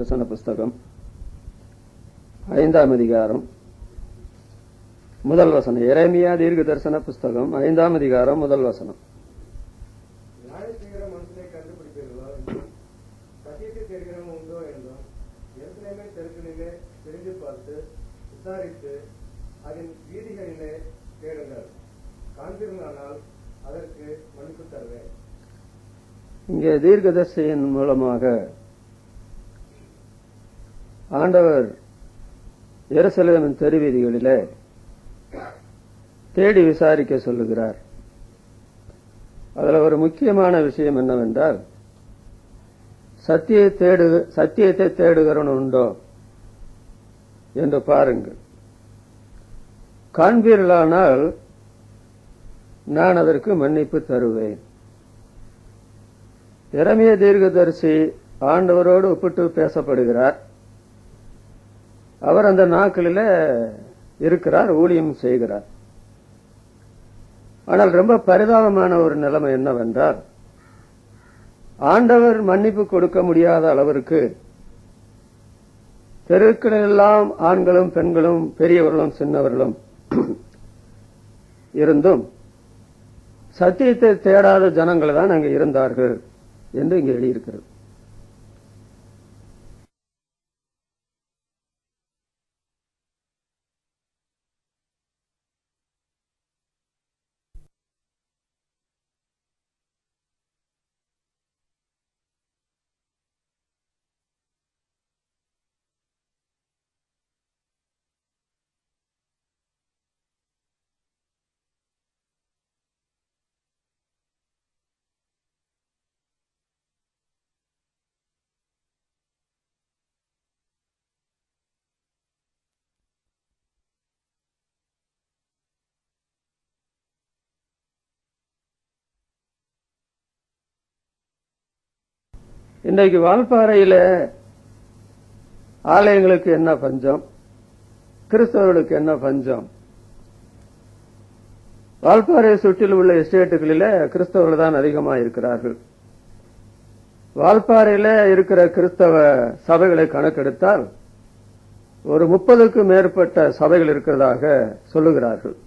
தரிசன புஸ்தகம் 5ஆம் அதிகாரம் முதல் வசனம். எரேமியா தீர்க்க தரிசன புஸ்தகம் 5ஆம் அதிகாரம் முதல் வசனம். மனுஷனை கண்டுபிடிப்பீர்களோ என்றும் சத்தியத்தை தெரிகிறவன் உண்டோ என்றும் எருசலேமை தெருக்களிலே தெரிந்து பார்த்து விசாரித்து அதன் வீதிகளிலே தேடுங்கள். காண்பீர்களானால் அதற்கு மன்னிப்பு தருவேன். இங்கே தீர்க்கதரிசியின் மூலமாக ஆண்டவர் எருசலேமின் தெருவீதிகளிலே தேடி விசாரிக்க சொல்லுகிறார். அதுல ஒரு முக்கியமான விஷயம் என்னவென்றால், சத்தியத்தை தேடுகிறவன் உண்டோ என்று பாருங்கள். காண்பீர்களானால் நான் அதற்கு மன்னிப்பு தருவேன். எரேமியா தீர்க்கதரிசி ஆண்டவரோடு ஒப்பிட்டு பேசப்படுகிறார். அவர் அந்த நாட்களில் இருக்கிறார், ஊழியம் செய்கிறார். ஆனால் ரொம்ப பரிதாபமான ஒரு நிலைமை என்னவென்றால், ஆண்டவர் மன்னிப்பு கொடுக்க முடியாத அளவிற்கு தெருக்களெல்லாம் ஆண்களும் பெண்களும் பெரியவர்களும் சின்னவர்களும் இருந்தும் சத்தியத்தை தேடாத ஜனங்கள் தான் அங்கே இருந்தார்கள் என்று இங்கே எழுதியிருக்கிறது. இன்றைக்கு வால்பாறையில ஆலயங்களுக்கு என்ன பஞ்சம், கிறிஸ்தவர்களுக்கு என்ன பஞ்சம்? வால்பாறையை சுற்றில் உள்ள எஸ்டேட்டுகளில கிறிஸ்தவர்கள் தான் அதிகமாக இருக்கிறார்கள். வால்பாறையில இருக்கிற கிறிஸ்தவ சபைகளை கணக்கெடுத்தால் ஒரு 30க்கும் மேற்பட்ட சபைகள் இருக்கிறதாக சொல்லுகிறார்கள்.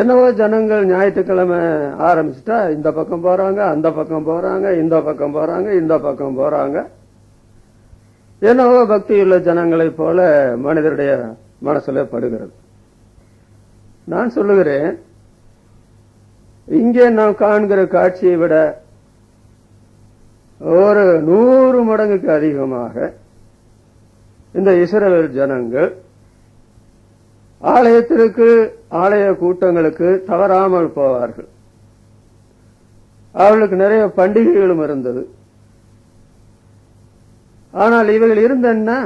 என்னவோ ஜனங்கள் ஞாயிற்றுக்கிழமை ஆரம்பிச்சுட்டா இந்த பக்கம் போறாங்க, அந்த பக்கம் போறாங்க, இந்த பக்கம் போறாங்க, இந்த பக்கம் போறாங்க. என்னவோ பக்தியுள்ள ஜனங்களை போல மனிதருடைய மனசுல படுகிறது. நான் சொல்லுகிறேன், இங்கே நாம் காண்கிற காட்சியை விட ஒரு 100 மடங்குக்கு அதிகமாக இந்த இஸ்ரவேல் ஜனங்கள் ஆலயத்திற்கு, ஆலய கூட்டங்களுக்கு தவறாமல் போவார்கள். அவர்களுக்கு நிறைய பண்டிகைகளும் இருந்தது. ஆனால் இவைகள் இருந்தன்னா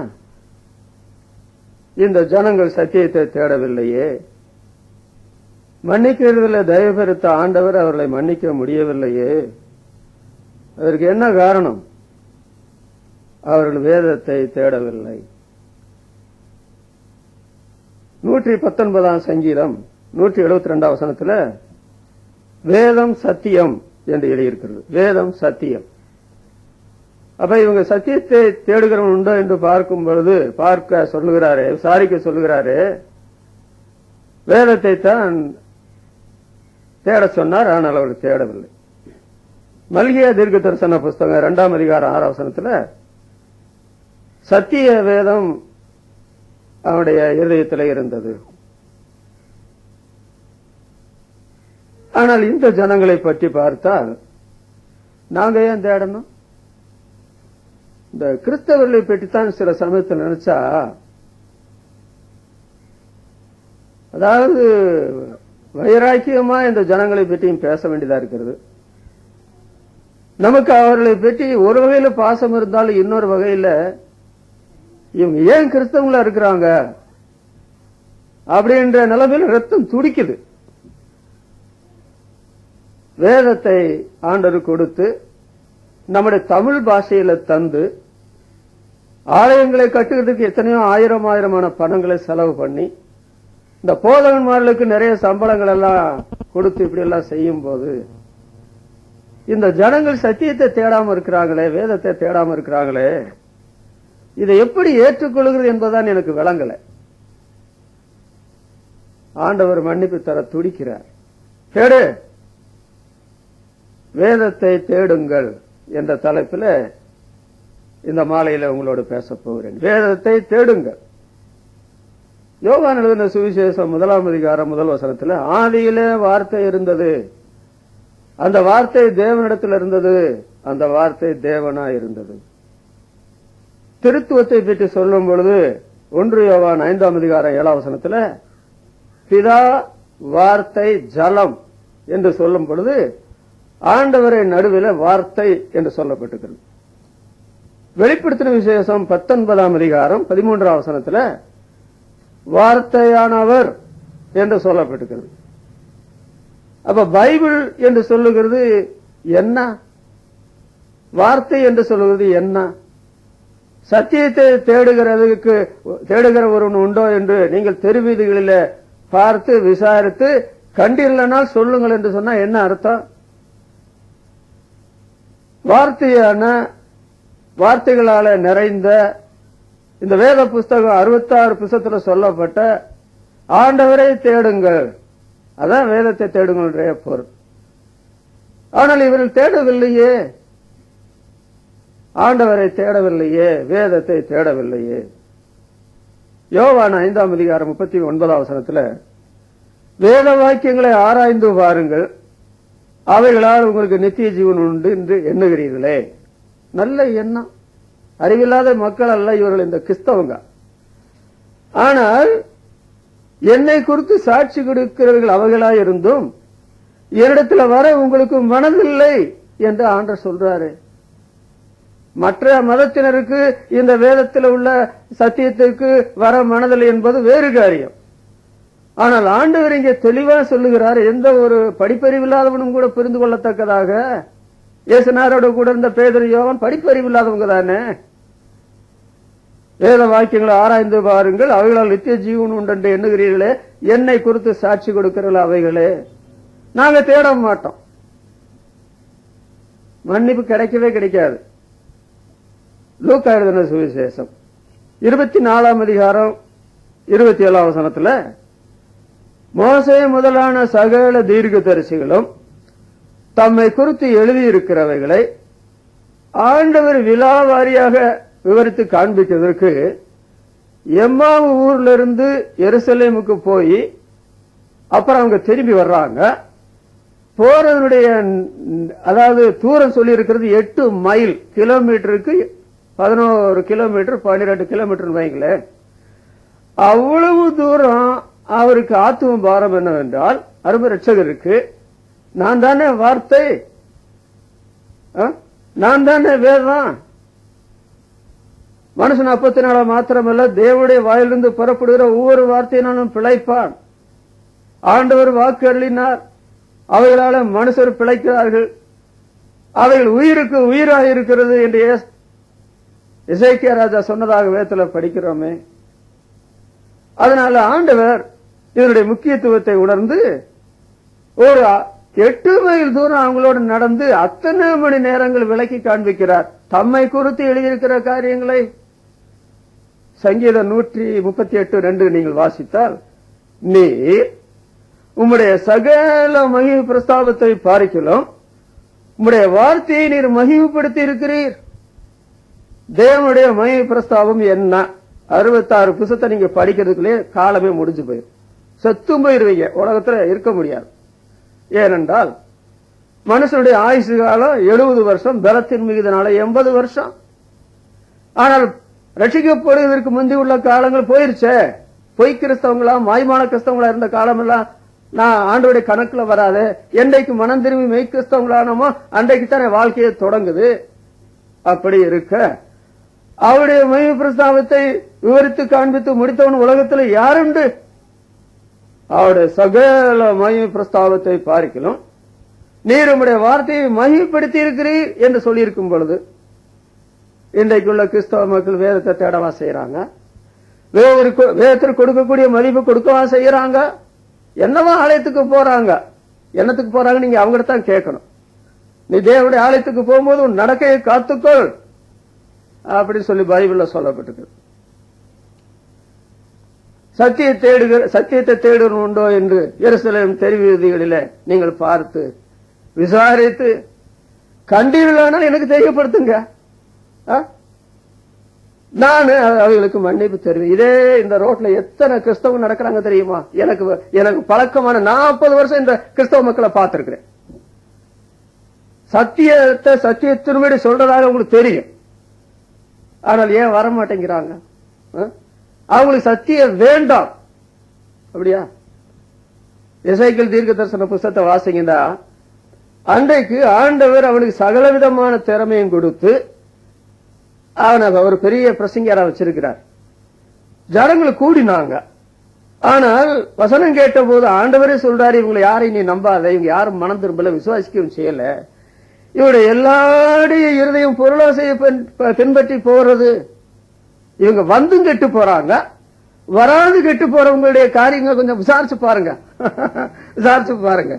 இந்த ஜனங்கள் சத்தியத்தை தேடவில்லையே. மன்னிக்கிறதில் தயவு பெருத்த ஆண்டவர் அவர்களை மன்னிக்க முடியவில்லையே. அதற்கு என்ன காரணம்? அவர்கள் வேதத்தை தேடவில்லை. 119ஆம் சங்கீதம் 172ஆம் வசனத்துல வேதம் சத்தியம் என்று எழுதியிருக்கிறது. வேதம் சத்தியம். அப்ப இவங்க சத்தியத்தை தேடுகிறவன் உண்டோ என்று பார்க்கும் பொழுது பார்க்க சொல்லுகிறாரு, விசாரிக்க சொல்லுகிறாரு. வேதத்தை தான் தேட சொன்னார், ஆனால் அவர்கள் தேடவில்லை. மல்கியா தீர்க்க தரிசன புஸ்தகம் 2ஆம் அதிகாரம் 6ஆம் வசனத்துல சத்திய வேதம் அவனுடைய இருதயத்தில் இருந்தது. ஆனால் இந்த ஜனங்களை பற்றி பார்த்தால் நாங்க ஏன் தேடணும்? இந்த கிறிஸ்தவர்களை பற்றித்தான் சில சமயத்தில் நினைச்சா, அதாவது வைராக்கியமா இந்த ஜனங்களை பற்றியும் பேச வேண்டியதா இருக்கிறது. நமக்கு அவர்களை பற்றி ஒரு வகையில பாசம் இருந்தாலும் இன்னொரு வகையில இவங்க ஏன் கிறிஸ்தவங்களா இருக்கிறாங்க அப்படின்ற நிலைமையில் ரத்தம் துடிக்குது. வேதத்தை ஆண்டவர் கொடுத்து நம்முடைய தமிழ் பாஷையில தந்து ஆலயங்களை கட்டுறதுக்கு எத்தனையோ ஆயிரமான பணங்களை செலவு பண்ணி இந்த போதகன்மார்களுக்கு நிறைய சம்பளங்கள் எல்லாம் கொடுத்து இப்படி எல்லாம் செய்யும் போது இந்த ஜனங்கள் சத்தியத்தை தேடாம இருக்கிறாங்களே, வேதத்தை தேடாம இருக்கிறாங்களே, இதை எப்படி ஏற்றுக்கொள்கிறது என்பதுதான் எனக்கு விளங்கல. ஆண்டவர் மன்னிப்பு தர துடிக்கிறார். தேடு, வேதத்தை தேடுங்கள் என்ற தலைப்பில் இந்த மாலையில உங்களோடு பேச போகிறேன். வேதத்தை தேடுங்கள். யோவான் எழுதின சுவிசேஷம் 1ஆம் அதிகாரம் 1 வசனத்தில், ஆதியிலே வார்த்தை இருந்தது, அந்த வார்த்தை தேவனிடத்தில் இருந்தது, அந்த வார்த்தை தேவனா இருந்தது. திருத்துவத்தை பற்றி சொல்லும் பொழுது 1 யோவான் 5ஆம் அதிகாரம் 7ஆம் வசனத்தில், பிதா வார்த்தை ஜலம் என்று சொல்லும் பொழுது ஆண்டவரை நடுவில் வார்த்தை என்று சொல்லப்பட்டிருக்கிறது. வெளிப்படுத்தின விசேஷம் 19ஆம் அதிகாரம் 13ஆம் வசனத்தில் வார்த்தையானவர் என்று சொல்லப்பட்டிருக்கிறது. அப்ப பைபிள் என்று சொல்லுகிறது என்ன? வார்த்தை என்று சொல்லுகிறது என்ன? சத்தியத்தை தேடுகிற ஒருவன் உண்டோ என்று நீங்கள் தெருவீதிகளில் பார்த்து விசாரித்து கண்டிருந்தால் சொல்லுங்கள் என்று சொன்னா என்ன அர்த்தம்? வார்த்தைகளால நிறைந்த இந்த வேத புஸ்தகம் 66 புஸ்தகத்தில் சொல்லப்பட்ட ஆண்டவரை தேடுங்கள், அதான் வேதத்தை தேடுங்கள் பொருள். ஆனால் இவர்கள் தேடவில்லையே, ஆண்டவரை தேடவில்லையே, வேதத்தை தேடவில்லையே. யோவான் 5ஆம் அதிகாரம் 39ஆம் வசனத்தில், வேத வாக்கியங்களை ஆராய்ந்து பாருங்கள், அவைகளால் உங்களுக்கு நித்திய ஜீவன் உண்டு என்று எண்ணுகிறீர்களே. நல்ல எண்ணம். அறிவில்லாத மக்கள் அல்ல இவர்கள், இந்த கிறிஸ்தவங்க. ஆனால் என்னை குறித்து சாட்சி கொடுக்கிறவர்கள் அவைகளாய் இருந்தும் என்னிடத்துல வர உங்களுக்கு மனதில்லை என்று ஆண்டவர் சொல்றாரு. மற்ற மதத்தினருக்கு இந்த வேதத்தில் உள்ள சத்தியத்திற்கு வர மனதில்லை என்பது வேறு காரியம். ஆனால் ஆண்டவர் இங்கே தெளிவா சொல்லுகிறார், எந்த ஒரு படிப்பறிவில்லாதவனும் கூட புரிந்து கொள்ளத்தக்கதாக. இயேசுநாதரோட கூட இருந்த பேதுரு, யோவான் படிப்பறிவில்லாதவங்க தானே. வேத வாக்கியங்களை ஆராய்ந்து பாருங்கள், அவைகளால் நித்திய ஜீவன் உண்டு எண்ணுகிறீர்களே, என்னை குறித்து சாட்சி கொடுக்கிறீர்கள் அவைகளே. நாங்க தேட மாட்டோம், மன்னிப்பு கிடைக்கவே கிடைக்காது. லூக்கா எழுதின சுவிசேஷம் 24ஆம் அதிகாரம் 27ஆம் வசனத்துல, மோசே முதலான சகல தீர்க்கதரிசிகளும் தம்மை குறித்து எழுதியிருக்கிறவைகளை ஆண்டவர் விலாவாரியாக விவரித்து காண்பிக்கிறதற்கு எம்மாவு ஊர்ல இருந்து எருசலேமுக்கு போய் அப்புறம் அவங்க திரும்பி வர்றாங்க. போறதனுடைய அதாவது தூரம் சொல்லி இருக்கிறது 8 மைல், கிலோமீட்டருக்கு 11 கிலோமீட்டர் 12 கிலோமீட்டர் வைங்களேன். அவ்வளவு தூரம் அவருக்கு ஆத்துவ பாரம் என்னவென்றால், அருமை ரட்சகருக்கு, நான் தானே வார்த்தை, நான் தானே வேதம், மனுஷன் அப்பத்தினால மாத்திரமல்ல தேவனுடைய வாயிலிருந்து புறப்படுகிற ஒவ்வொரு வார்த்தையினாலும் பிழைப்பான். ஆண்டவர் வாக்கு அருளினார், அவைகளால மனுஷர் பிழைக்கிறார்கள், அவைகள் உயிருக்கு உயிராக இருக்கிறது என்று எசேக்கியா ராஜா சொன்னதாக வேதத்தில் படிக்கிறோமே. அதனால ஆண்டவர் இதனுடைய முக்கியத்துவத்தை உணர்ந்து ஒரு 8 மைல் தூரம் அவங்களோடு நடந்து அத்தனை மணி நேரங்கள் விளக்கி காண்பிக்கிறார் தம்மை குறித்து எழுதியிருக்கிற காரியங்களை. சங்கீதம் 138:2 நீங்கள் வாசித்தால், நீர் உம்முடைய சகல மகிமை பிரஸ்தாபத்தை பார்க்கலாம், உம்முடைய வார்த்தையை நீர் மகிமைப்படுத்தி இருக்கிறீர். தேவனுடைய மகிமை பிரஸ்தாபம் என்ன? 66 புத்தகத்தை நீங்க படிக்கிறதுக்குள்ளே காலமே முடிஞ்சு போயிடும், செத்தும் போயிருவீங்க, உலகத்துல இருக்க முடியாது. ஏனென்றால் மனுஷனுடைய ஆயுசு காலம் 70 வருஷம், பலத்தின் மிகுதினால 80 வருஷம். ஆனால் ரட்சிக்கப்படுவதற்கு முந்தி உள்ள காலங்கள் போயிருச்சே. பொய் கிறிஸ்தவங்களா மாய்மான கிறிஸ்தவங்களா இருந்த காலம் எல்லாம் நான் ஆண்டோடைய கணக்குல வராது. என்றைக்கு மனம் திரும்பி மெய் கிறிஸ்தவங்களானமோ அன்றைக்கு தானே வாழ்க்கையை தொடங்குது. அப்படி இருக்க அவருடைய மகிமை பிரஸ்தாபத்தை விவரித்து காண்பித்து முடித்தவன் உலகத்தில் யாருண்டு? அவருடைய சகல மகிமை பிரஸ்தாபத்தை பார்க்கலாம், நீர் உம்முடைய வார்த்தையை மகிமைப்படுத்தி இருக்கிறீர் என்று சொல்லியிருக்கும் பொழுது, இன்றைக்குள்ள கிறிஸ்தவ மக்கள் வேதத்தை தேடவா செய்யறாங்க? வேதத்திற்கு கொடுக்கக்கூடிய மதிப்பு கொடுக்கவா செய்யறாங்க? என்னவா ஆலயத்துக்கு போறாங்க? என்னத்துக்கு போறாங்க நீங்க அவங்ககிட்ட தான் கேட்கணும். நீ தேவனுடைய ஆலயத்துக்கு போகும்போது உன் நடக்கையை காத்துக்கொள் அப்படி சொல்லி பைபிள்ல சொல்லப்பட்டிருக்கு. சத்தியத்தை தேடுகிறோம் உண்டோ என்று எருசலேம் தெரு வீதிகளிலே நீங்கள் பார்த்து விசாரித்து கண்டீர்களானால் எனக்கு தெரியப்படுத்துங்க, நான் அவர்களுக்கு மன்னிப்பு தருவேன். இதே இந்த ரோட்ல எத்தனை கிறிஸ்தவம் நடக்கிறாங்க தெரியுமா? எனக்கு பழக்கமான 40 வருஷம் இந்த கிறிஸ்தவ மக்களை பார்த்திருக்கிறேன். சத்தியத்தின்படி சொல்றதாக உங்களுக்கு தெரியும், ஆனால் ஏன் வர மாட்டேங்கிறாங்க? அவங்களுக்கு சத்தியம் வேண்டாம். அப்படியா? எசேக்கியேல் தீர்க்க தரிசன புத்தகத்தை வாசிங்கன்னா, அன்றைக்கு ஆண்டவர் அவனுக்கு சகலவிதமான திறமையும் கொடுத்து அவனை ஒரு பெரிய பிரசங்கியாரா வச்சிருக்கிறார். ஜனங்கள் கூடினாங்க. ஆனால் வசனம் கேட்ட போது ஆண்டவரே சொல்றாரு, இவங்களை யாரையும் நீ நம்பாத, இவங்க யாரும் மனம் திரும்பல, விசுவாசிக்கவும் செய்யல, இவருடைய எல்லாருடைய இருதயம் பொருளாசையை பின்பற்றி போறது, இவங்க வந்தும் கெட்டு போறாங்க, வராது கெட்டு போறவங்களுடைய காரியங்கள் கொஞ்சம் விசாரிச்சு பாருங்க. விசாரிச்சு பாருங்க.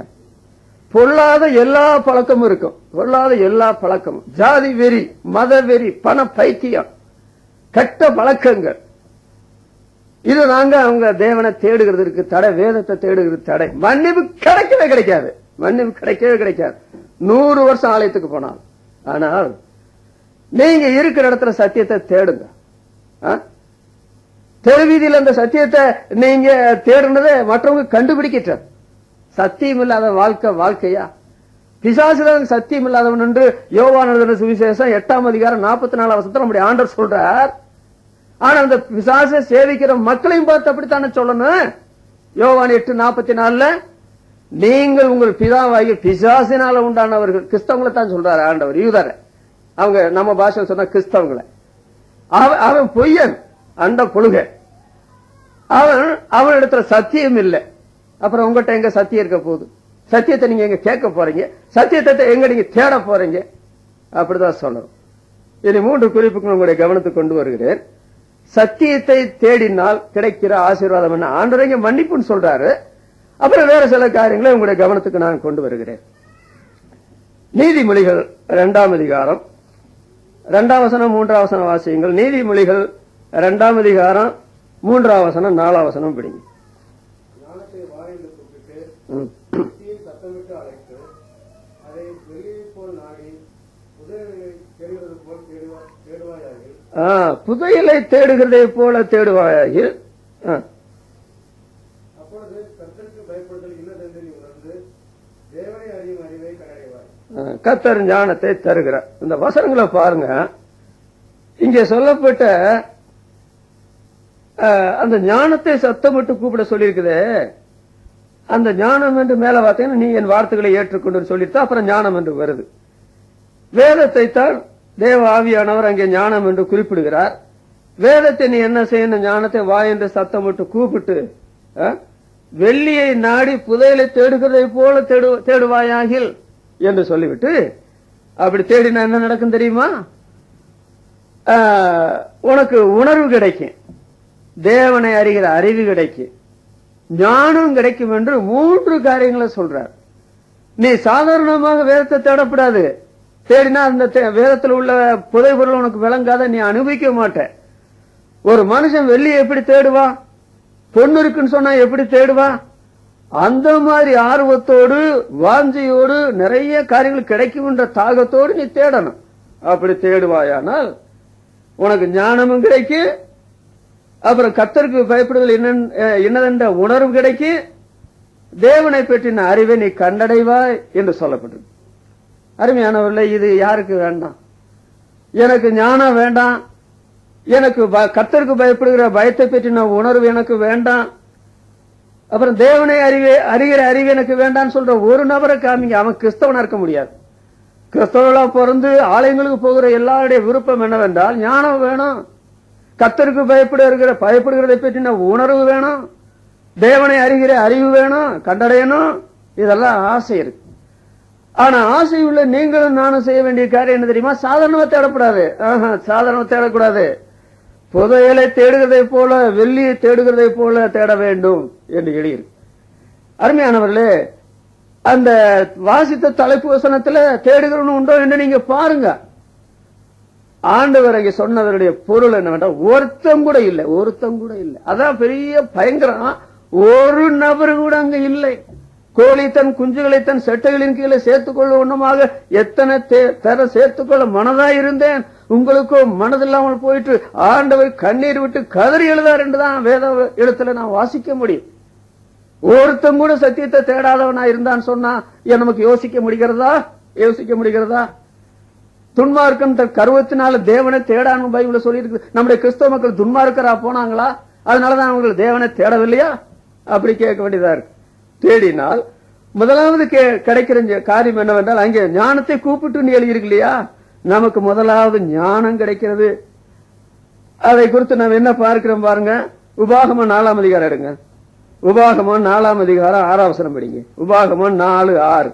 பொல்லாத எல்லா பழக்கமும் இருக்கும். பொல்லாத எல்லா பழக்கமும், ஜாதி வெறி, மத வெறி, பண பைத்தியம், கெட்ட பழக்கங்கள், இது நாங்க அவங்க தேவனை தேடுகிறதுக்கு தடை, வேதத்தை தேடுகிறது தடை. மன்னிப்பு கிடைக்கவே கிடைக்காது, மன்னிப்பு கிடைக்கவே கிடைக்காது 100 வருஷம் ஆலயத்துக்கு போனால். ஆனால் நீங்க இருக்கிற இடத்துல சத்தியத்தை தேடுங்க. தெருவீதியில் அந்த சத்தியத்தை நீங்க தேடுனதை மற்றவங்க கண்டுபிடிக்கிட்ட. சத்தியம் இல்லாத வாழ்க்கையா? பிசாசுதான் சத்தியம் இல்லாதவன் என்று யோவான் எழுதின சுவிசேஷம் 8ஆம் அதிகாரம் 44ஆம் வசனத்துல நம்முடைய ஆண்டவர் சொல்றார். ஆனா அந்த பிசாசை சேவிக்கிற மக்களையும் பார்த்து அப்படித்தானே சொல்லணும். யோவான் 8:44 நீங்கள் உங்கள் பிதாவாகி பிசாசினால உண்டானவர்கள். கிறிஸ்தவங்களை தான் சொல்றாரு ஆண்டவர், யூதரை. அவங்க நம்ம பாஷையில் சொன்ன கிறிஸ்தவங்களை. அவன் பொய்யன், அண்ட புழுகை. அவன் இடத்துல சத்தியம் இல்லை. அப்புறம் உங்ககிட்ட எங்க சத்தியம் இருக்க போகுது? சத்தியத்தை நீங்க எங்க கேட்க போறீங்க? சத்தியத்தை எங்க நீங்க தேட போறீங்க? அப்படிதான் சொல்லணும். இனி 3 குறிப்புகள் உங்களுடைய கவனத்துக்கு கொண்டு வருகிறேன். சத்தியத்தை தேடினால் கிடைக்கிற ஆசீர்வாதம் என்ன? ஆண்டவரே மன்னிப்புன்னு சொல்றாரு. அப்புறம் வேற சில காரியங்களை உங்களுடைய கவனத்துக்கு நான் கொண்டு வருகிறேன். நீதிமொழிகள் 2ஆம் அதிகாரம் 2ஆம் வசனம் 3ஆம் வசனம் வாசியுங்கள். நீதிமொழிகள் 2ஆம் அதிகாரம் 3ஆம் வசனம் 4ஆம் வசனம் படிங்க. ஞானத்தை வாயிலில் கூப்பிட்டு சத்தமிட்டு அழைத்து அதை வெளியே போல் நாடி புதையலை தேடுவது போல் தேடுவாயாகில். புதையலை தேடுகிறதை போல தேடுவாயாகில். அப்பொழுது கர்த்தருக்கு பயப்படுதல் இன்னதென்று நீ உணர்ந்து தேவனை அறியும் அறிவை கண்டடைவாய். கர்த்தர் ஞானத்தை தருகிறார். இந்த வசனங்களை பாருங்க. இங்கே சொல்லப்பட்ட அந்த ஞானத்தை சத்தமிட்டு கூப்பிட சொல்லியிருக்குதே, அந்த ஞானம் என்று மேல பார்த்தீங்கன்னா நீ என் வார்த்தைகளை ஏற்றுக்கொண்டு சொல்லிட்டு அப்புறம் ஞானம் என்று வருது. வேதத்தை தான் தேவ ஆவியானவர் அங்கே ஞானம் என்று குறிப்பிடுகிறார். வேதத்தை நீ என்ன செய்யணும்? ஞானத்தை வா என்று சத்தமிட்டு கூப்பிட்டு வெள்ளியை நாடி புதையலை தேடுகிறதை போல தேடுவாயாகில் என்று சொல்லிவிட்டு, அப்படி தேடினா என்ன நடக்கும் தெரியுமா? உனக்கு உணர்வு கிடைக்கும், தேவனை அறிகிற அறிவு கிடைக்கும், ஞானம் கிடைக்கும் என்று 3 காரியங்களை சொல்றார். நீ சாதாரணமாக வேதத்தை தேடப்படாது. தேடினா அந்த வேதத்தில் உள்ள புதை பொருள் உனக்கு விளங்காத, நீ அனுபவிக்க மாட்ட. ஒரு மனுஷன் வெள்ளி எப்படி தேடுவா? பொண்ணு இருக்குன்னு சொன்னா எப்படி தேடுவா? அந்த மாதிரி ஆர்வத்தோடு வாஞ்சையோடு நிறைய காரியங்கள் கிடைக்கும் என்ற தாகத்தோடு நீ தேடணும். அப்படி தேடுவாயானால் உனக்கு ஞானமும் கிடைக்கும், அப்புறம் கர்த்தருக்கு பயப்படுதல் என்னதென்ற உணர்வு கிடைக்கும், தேவனை பற்றின அறிவை நீ கண்டடைவாய் என்று சொல்லப்பட்டது. அருமையானவர்களே, இது யாருக்கு வேண்டாம்? எனக்கு ஞானம் வேண்டாம், எனக்கு கர்த்தருக்கு பயப்படுகிற பயத்தை பற்றின உணர்வு எனக்கு வேண்டாம், அப்புறம் தேவனை அறிகிற அறிவு எனக்கு வேண்டாம்னு சொல்ற ஒரு நபரை காமிங்க. அவன் கிறிஸ்தவனா இருக்க முடியாது. கிறிஸ்தவர்களா பிறந்து ஆலயங்களுக்கு போகிற எல்லாருடைய விருப்பம் என்னவென்றால் ஞானம் வேணும், கர்த்தருக்கு பயப்படுகிறதை பற்றின உணர்வு வேணும், தேவனை அறிகிற அறிவு வேணும், கண்டடையணும். இதெல்லாம் ஆசை இருக்கு. ஆனா ஆசை உள்ள நீங்களும் நானும் செய்ய வேண்டிய காரியம் என்ன தெரியுமா? சாதாரணமா தேடப்படாது. சாதாரணமா தேடக்கூடாது. புதையலை தேடுகிறதை போல, வெள்ளியை தேடுகிறதை போல தேட வேண்டும் என்று எழுதியிருக்கு. அருமையானவர்களே, அந்த வாசித்த தலைப்பு வசனத்துல தேடுகிறவன் உண்டோ என்று நீங்க பாருங்க. ஆண்டவர் அங்கே சொன்னதனுடைய பொருள் என்னவென்றால் ஒருத்தம் கூட இல்லை, ஒருத்தம் கூட இல்லை. அதான் பெரிய பயங்கரம். ஒரு நபர் கூட அங்க இல்லை. கோழி தன் குஞ்சுகளை தன் செட்டைகளின் கீழே சேர்த்துக்கொள்ள ஒண்ணுமாக எத்தனை தர சேர்த்துக்கொள்ள மனதா இருந்தேன், உங்களுக்கோ மனதில்லாமல் போயிட்டு ஆண்டவர் கண்ணீர் விட்டு கதறி எழுதார் என்றுதான் வேத எழுத்துல நான் வாசிக்க முடியும். ஒருத்தம் கூட சத்தியத்தை தேடாதவனா இருந்தான்னு சொன்னா நமக்கு யோசிக்க முடிகிறதா? யோசிக்க முடிகிறதா? துன்மார்க்கம் தன் கருவத்தினால தேவனை தேடான்னு பைபிள்ல சொல்லி இருக்கு. நம்முடைய கிறிஸ்தவ மக்கள் துன்மார்க்கரா போனாங்களா? அதனாலதான் அவங்க தேவனை தேடவில்லையா? அப்படி கேட்க வேண்டியதா இருக்கு. தேடினால் முதலாவது கிடைக்கிற காரியம் என்னவென்றால் அங்கே ஞானத்தை கூப்பிட்டு எழுதியிருக்கு இல்லையா? நமக்கு முதலாவது ஞானம் கிடைக்கிறது. அதை குறித்து நம்ம என்ன பார்க்கிறோம் பாருங்க. உபாகமம் 4ஆம் அதிகாரம் எடுங்க. உபாகமம் 4ஆம் அதிகாரம் 6ஆம் வசனம் படிங்க. உபாகமம் 4:6.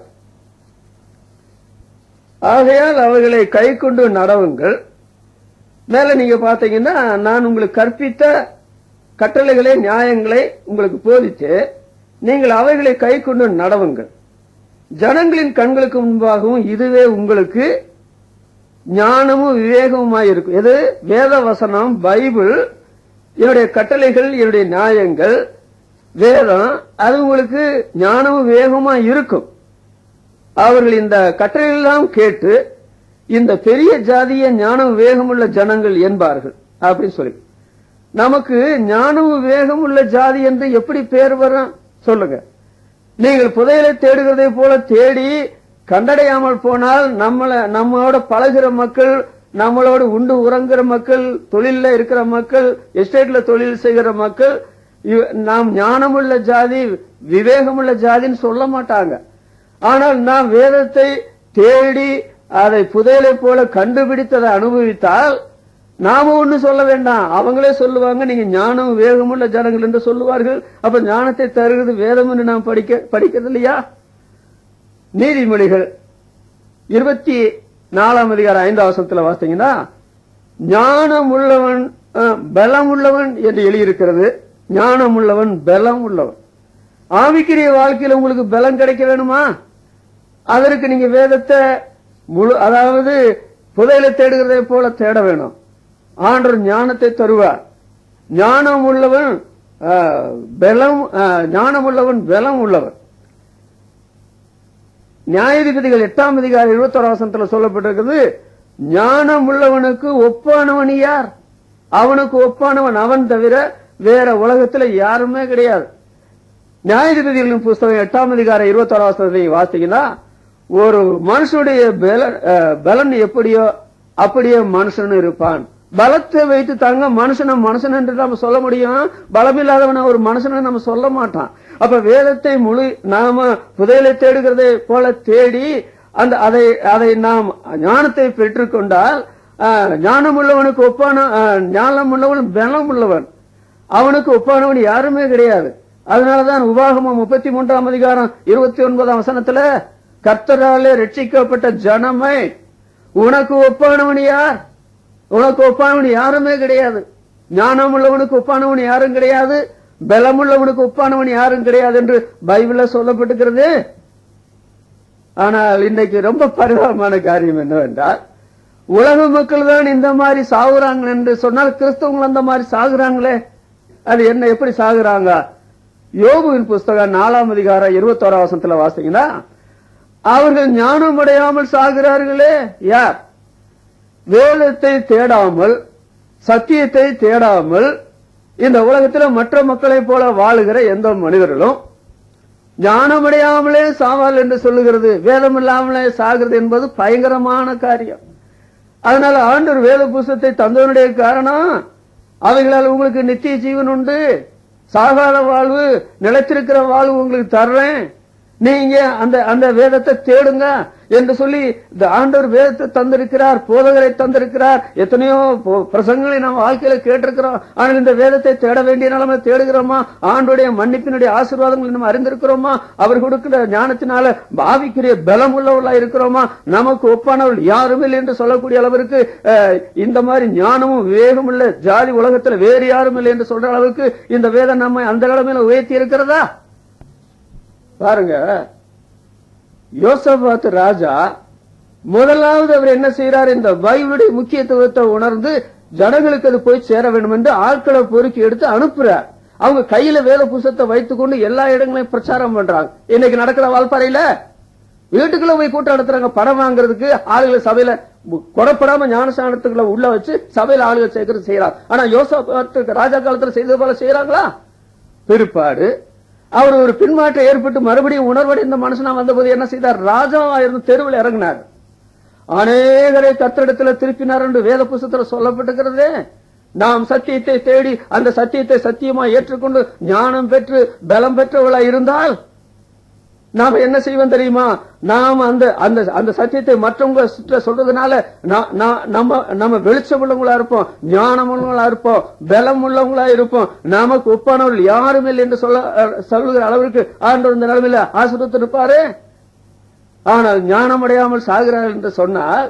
ஆகையால் அவர்களை கை கொண்டு நடவுங்கள். மேல நீங்க பாத்தீங்கன்னா நான் உங்களுக்கு கற்பித்த கட்டளைகளை நியாயங்களை உங்களுக்கு போதித்து நீங்கள் அவைகளை கை கொண்டு நடவுங்கள். ஜனங்களின் கண்களுக்கு முன்பாகவும் இதுவே உங்களுக்கு ஞானமும் விவேகமுமாய் இருக்கும். எது? வேத வசனம், பைபிள், என்னுடைய கட்டளைகள், என்னுடைய நியாயங்கள், வேதம், அது உங்களுக்கு ஞானமும் விவேகமா இருக்கும். அவர்கள் இந்த கட்டளையெல்லாம் கேட்டு இந்த பெரிய ஜாதிய ஞானம் விவேகம் உள்ள ஜனங்கள் என்பார்கள் அப்படின்னு சொல்லி. நமக்கு ஞானம் விவேகம் உள்ள ஜாதி என்று எப்படி பேர் வரும் சொல்லுங்க. நீங்கள் புதையலை தேடுகிறதை போல தேடி கண்டடையாமல் போனால் நம்மளோட பழகிற மக்கள், நம்மளோட உண்டு உறங்குற மக்கள், தொழில இருக்கிற மக்கள், எஸ்டேட்ல தொழில் செய்கிற மக்கள் நாம் ஞானமுள்ள ஜாதி விவேகமுள்ள ஜாதின்னு சொல்ல மாட்டாங்க. ஆனால் நாம் வேதத்தை தேடி அதை புதையலை போல கண்டுபிடித்ததை அனுபவித்தால் நாம ஒண்ணு சொல்ல வேண்டாம், அவங்களே சொல்லுவாங்க நீங்க ஞானம் விவேகமுள்ள ஜனங்கள் என்று சொல்லுவார்கள். அப்ப ஞானத்தை தருகிறது வேதம் என்று நாம் படிக்கிறது இல்லையா? நீதிமொழிகள் 24ஆம் அதிகாரம் 5ஆம் வசனத்துல வாசித்தீங்கன்னா ஞானம் உள்ளவன் பலம் உள்ளவன் என்று எழுதியிருக்கிறது. ஞானம் உள்ளவன் பலம் உள்ளவன். ஆவிக்குரிய வாழ்க்கையில் உங்களுக்கு பலம் கிடைக்க வேணுமா? அதற்கு நீங்க வேதத்தை அதாவது புதையலை தேடுகிறதை போல தேட வேணும். ஆண்டவர் ஞானத்தை தருவார். ஞானம் உள்ளவன் பலம் உள்ளவன். நியாயாதிபதிகள் 8ஆம் அதிகாரம் 21ஆம் வசனத்துல சொல்லப்பட்டிருக்கிறது, ஞானம் உள்ளவனுக்கு ஒப்பானவன் யார்? அவனுக்கு ஒப்பானவன் அவன் தவிர வேற உலகத்துல யாருமே கிடையாது. நியாயாதிபதிகளின் புஸ்தகம் 8ஆம் அதிகாரம் 21ஆம் வசனத்தை வாசித்தீங்கன்னா ஒரு மனுஷனுடைய பலன் எப்படியோ அப்படியே மனுஷன் இருப்பான். பலத்தை வைத்து தாங்க மனுஷன் என்று நம்ம சொல்ல முடியும். பலம் இல்லாதவன ஒரு மனுஷன் நம்ம சொல்ல மாட்டான். அப்ப வேதத்தை நாம புதையலை தேடுகிறதை போல தேடி அதை நாம் ஞானத்தை பெற்றுக்கொண்டால் ஞானம் உள்ளவனுக்கு ஒப்பான ஞானம் உள்ளவன் பலம் உள்ளவன், அவனுக்கு ஒப்பானவன் யாருமே கிடையாது. அதனாலதான் உபாகமம் 33ஆம் அதிகாரம் 29ஆம் வசனத்துல கர்த்தராலே ரட்சிக்கப்பட்ட ஜனமே உனக்கு ஒப்பானவன் யார்? உனக்கு ஒப்பானவன் யாருமே கிடையாது. ஞானம் உள்ளவனுக்கு ஒப்பானவன் யாரும் கிடையாது, பலம் உள்ளவனுக்கு ஒப்பானவன் யாரும் கிடையாது என்று பைபிள்ல சொல்லப்பட்டிருக்கிறது. ஆனால் இன்னைக்கு ரொம்ப பரிதாபமான காரியம் என்னவென்றால் உலக மக்கள் தான் இந்த மாதிரி சாகுறாங்க என்று சொன்னால் கிறிஸ்தவங்கள் அந்த மாதிரி சாகுறாங்களே. அது என்ன, எப்படி சாகுறாங்க? யோபுவின் புஸ்தகம் 4ஆம் அதிகாரம் 21ஆம் வசனத்துல வாசிங்கன்னா அவர்கள் ஞானம் அடையாமல் சாகிறார்களே. யார்? வேதத்தை தேடாமல் சத்தியத்தை தேடாமல் இந்த உலகத்தில் மற்ற மக்களை போல வாழுகிற எந்த மனிதர்களும் ஞானமடையாமலே சாவால் என்று சொல்லுகிறது. வேதம் இல்லாமலே சாகிறது என்பது பயங்கரமான காரியம். அதனால ஆண்டவர் வேத புஸ்தகத்தை தந்தவனுடைய காரணம் அவைகளால் உங்களுக்கு நித்திய ஜீவன் உண்டு, சாகாத வாழ்வு, நிலைத்திருக்கிற வாழ்வு உங்களுக்கு தர்றேன், நீங்க அந்த வேதத்தை தேடுங்க என்று சொல்லி இந்த ஆண்டவர் வேதத்தை தந்திருக்கிறார், போதகரை தந்திருக்கிறார். எத்தனையோ பிரசங்களை நாம் வாழ்க்கையில கேட்டிருக்கிறோம். ஆனால் இந்த வேதத்தை தேட வேண்டிய நிலைமை தேடுகிறோமா? ஆண்டோடைய மன்னிப்பினுடைய ஆசீர்வாதங்களை நம்ம அறிந்திருக்கிறோமா? அவர் கொடுக்கிற ஞானத்தினால பாவிக்குரிய பலம் உள்ளவர்களா இருக்கிறோமா? நமக்கு ஒப்பானவள் யாரும் இல்லை என்று சொல்லக்கூடிய அளவிற்கு இந்த மாதிரி ஞானமும் விவேகம் உள்ள ஜாதி உலகத்தில் வேறு யாரும் இல்லை என்று சொல்ற அளவுக்கு இந்த வேதம் நம்மை அந்த நிலைமையில உயர்த்தி இருக்கிறதா? பாருங்க, யோசபாத் ராஜா முதலாவது அவர் என்ன செய்யறார், இந்த பைபிளுடைய முக்கியத்துவத்தை உணர்ந்து ஜனங்களுக்கு அது போய் சேர வேண்டும் என்று ஆட்களை பொறுக்கி எடுத்து அனுப்புறார். அவங்க கையில வேத புத்தகத்தை வைத்துக் கொண்டு எல்லா இடங்களையும் பிரச்சாரம் பண்றாங்க. இன்னைக்கு நடக்கிற வால்பாறையில வீட்டுக்குள்ள போய் கூட்டம் நடத்துறாங்க. பணம் வாங்குறதுக்கு ஆளுகளை சபையில குறப்படாம ஞானஸ்தானத்துக்குள்ள உள்ள வச்சு சபையில ஆளுகள் சேர்க்கறது செய்யறாங்க. ஆனா யோசபாத்துக்கு ராஜா காலத்துல செய்தது போல செய்யறாங்களா? பிற்பாடு அவர் ஒரு பின்மாற்றம் ஏற்பட்டு மறுபடியும் உணர்வடைந்த மனுஷனா வந்தபோது என்ன செய்தார், ராஜாவா இருந்து தெருவில் இறங்கினார். அநேகரை கர்த்தரிடத்தில் திருப்பினார் என்று வேத புத்தகத்தில் சொல்லப்பட்டிருக்கிறதே. நாம் சத்தியத்தை தேடி அந்த சத்தியத்தை சத்தியமா ஏற்றுக்கொண்டு ஞானம் பெற்று பலம் பெற்றவளா இருந்தால் நாம என்ன செய்வோம் தெரியுமா, நாம் அந்த அந்த அந்த சத்தியத்தை மற்றவங்க சொல்றதுனால நம்ம வெளிச்சம் உள்ளவங்களா இருப்போம், ஞானம் உள்ளவங்களா இருப்போம், பலம் உள்ளவங்களா இருப்போம். நமக்கு ஒப்பானவர்கள் யாரும் இல்லை என்று சொல்லுகிற அளவிற்கு ஆண்டவர் இந்த நிலைமையில ஆசீர்வதித்து இருப்பாரு. ஆனால் ஞானம் அடையாமல் சாகிறார்கள் என்று சொன்னால்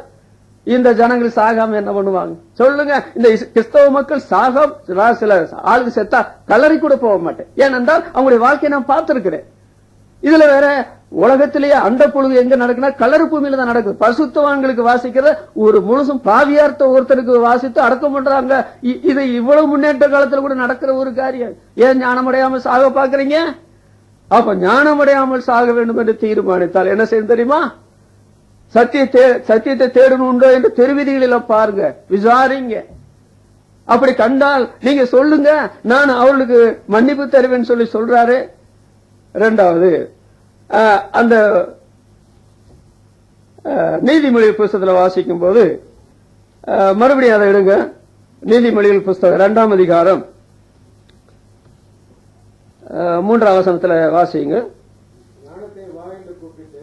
இந்த ஜனங்கள் சாகாம என்ன பண்ணுவாங்க சொல்லுங்க? இந்த கிறிஸ்தவ மக்கள் சாகாம சில ஆளுக்கு செத்தா கல்லறை கூட போக மாட்டேன். ஏனென்றால் அவங்களுடைய வாழ்க்கையை நான் பார்த்திருக்கிறேன். இதுல வேற உலகத்திலேயே அந்த பொழுது எங்க நடக்குன்னா கல்லறை பூமியில தான் நடக்குது. பரிசுத்தவான்களுக்கு வாசிக்கிற ஒரு முழுசும் பாவியார்த்த ஒருத்தருக்கு வாசித்து அடக்கம் பண்றாங்க. இது இவ்வளவு முன்னேற்ற காலத்துல கூட நடக்கிற ஒரு காரியம். ஏன் ஞானம் அடையாம சாக பாக்குறீங்க? அப்ப ஞானம் அடையாமல் சாக வேண்டும் என்று தீர்மானித்தால் என்ன செய்ய தெரியுமா, சத்தியத்தை தேடணுண்டோ என்று தெருவிதிகளில பாருங்க, விசாரிங்க. அப்படி கண்டால் நீங்க சொல்லுங்க, நான் அவர்களுக்கு மன்னிப்பு தருவேன் சொல்லி சொல்றாரு. இரண்டாவது அந்த நீதிமொழி புஸ்தகத்தில் வாசிக்கும் போது மறுபடியும் அதை எடுங்க. நீதிமொழிகள் புஸ்தகம் 2ஆம் அதிகாரம் 3ஆம் வசனத்துல வாசிங்க. ஞானத்தை வா என்று கூப்பிட்டு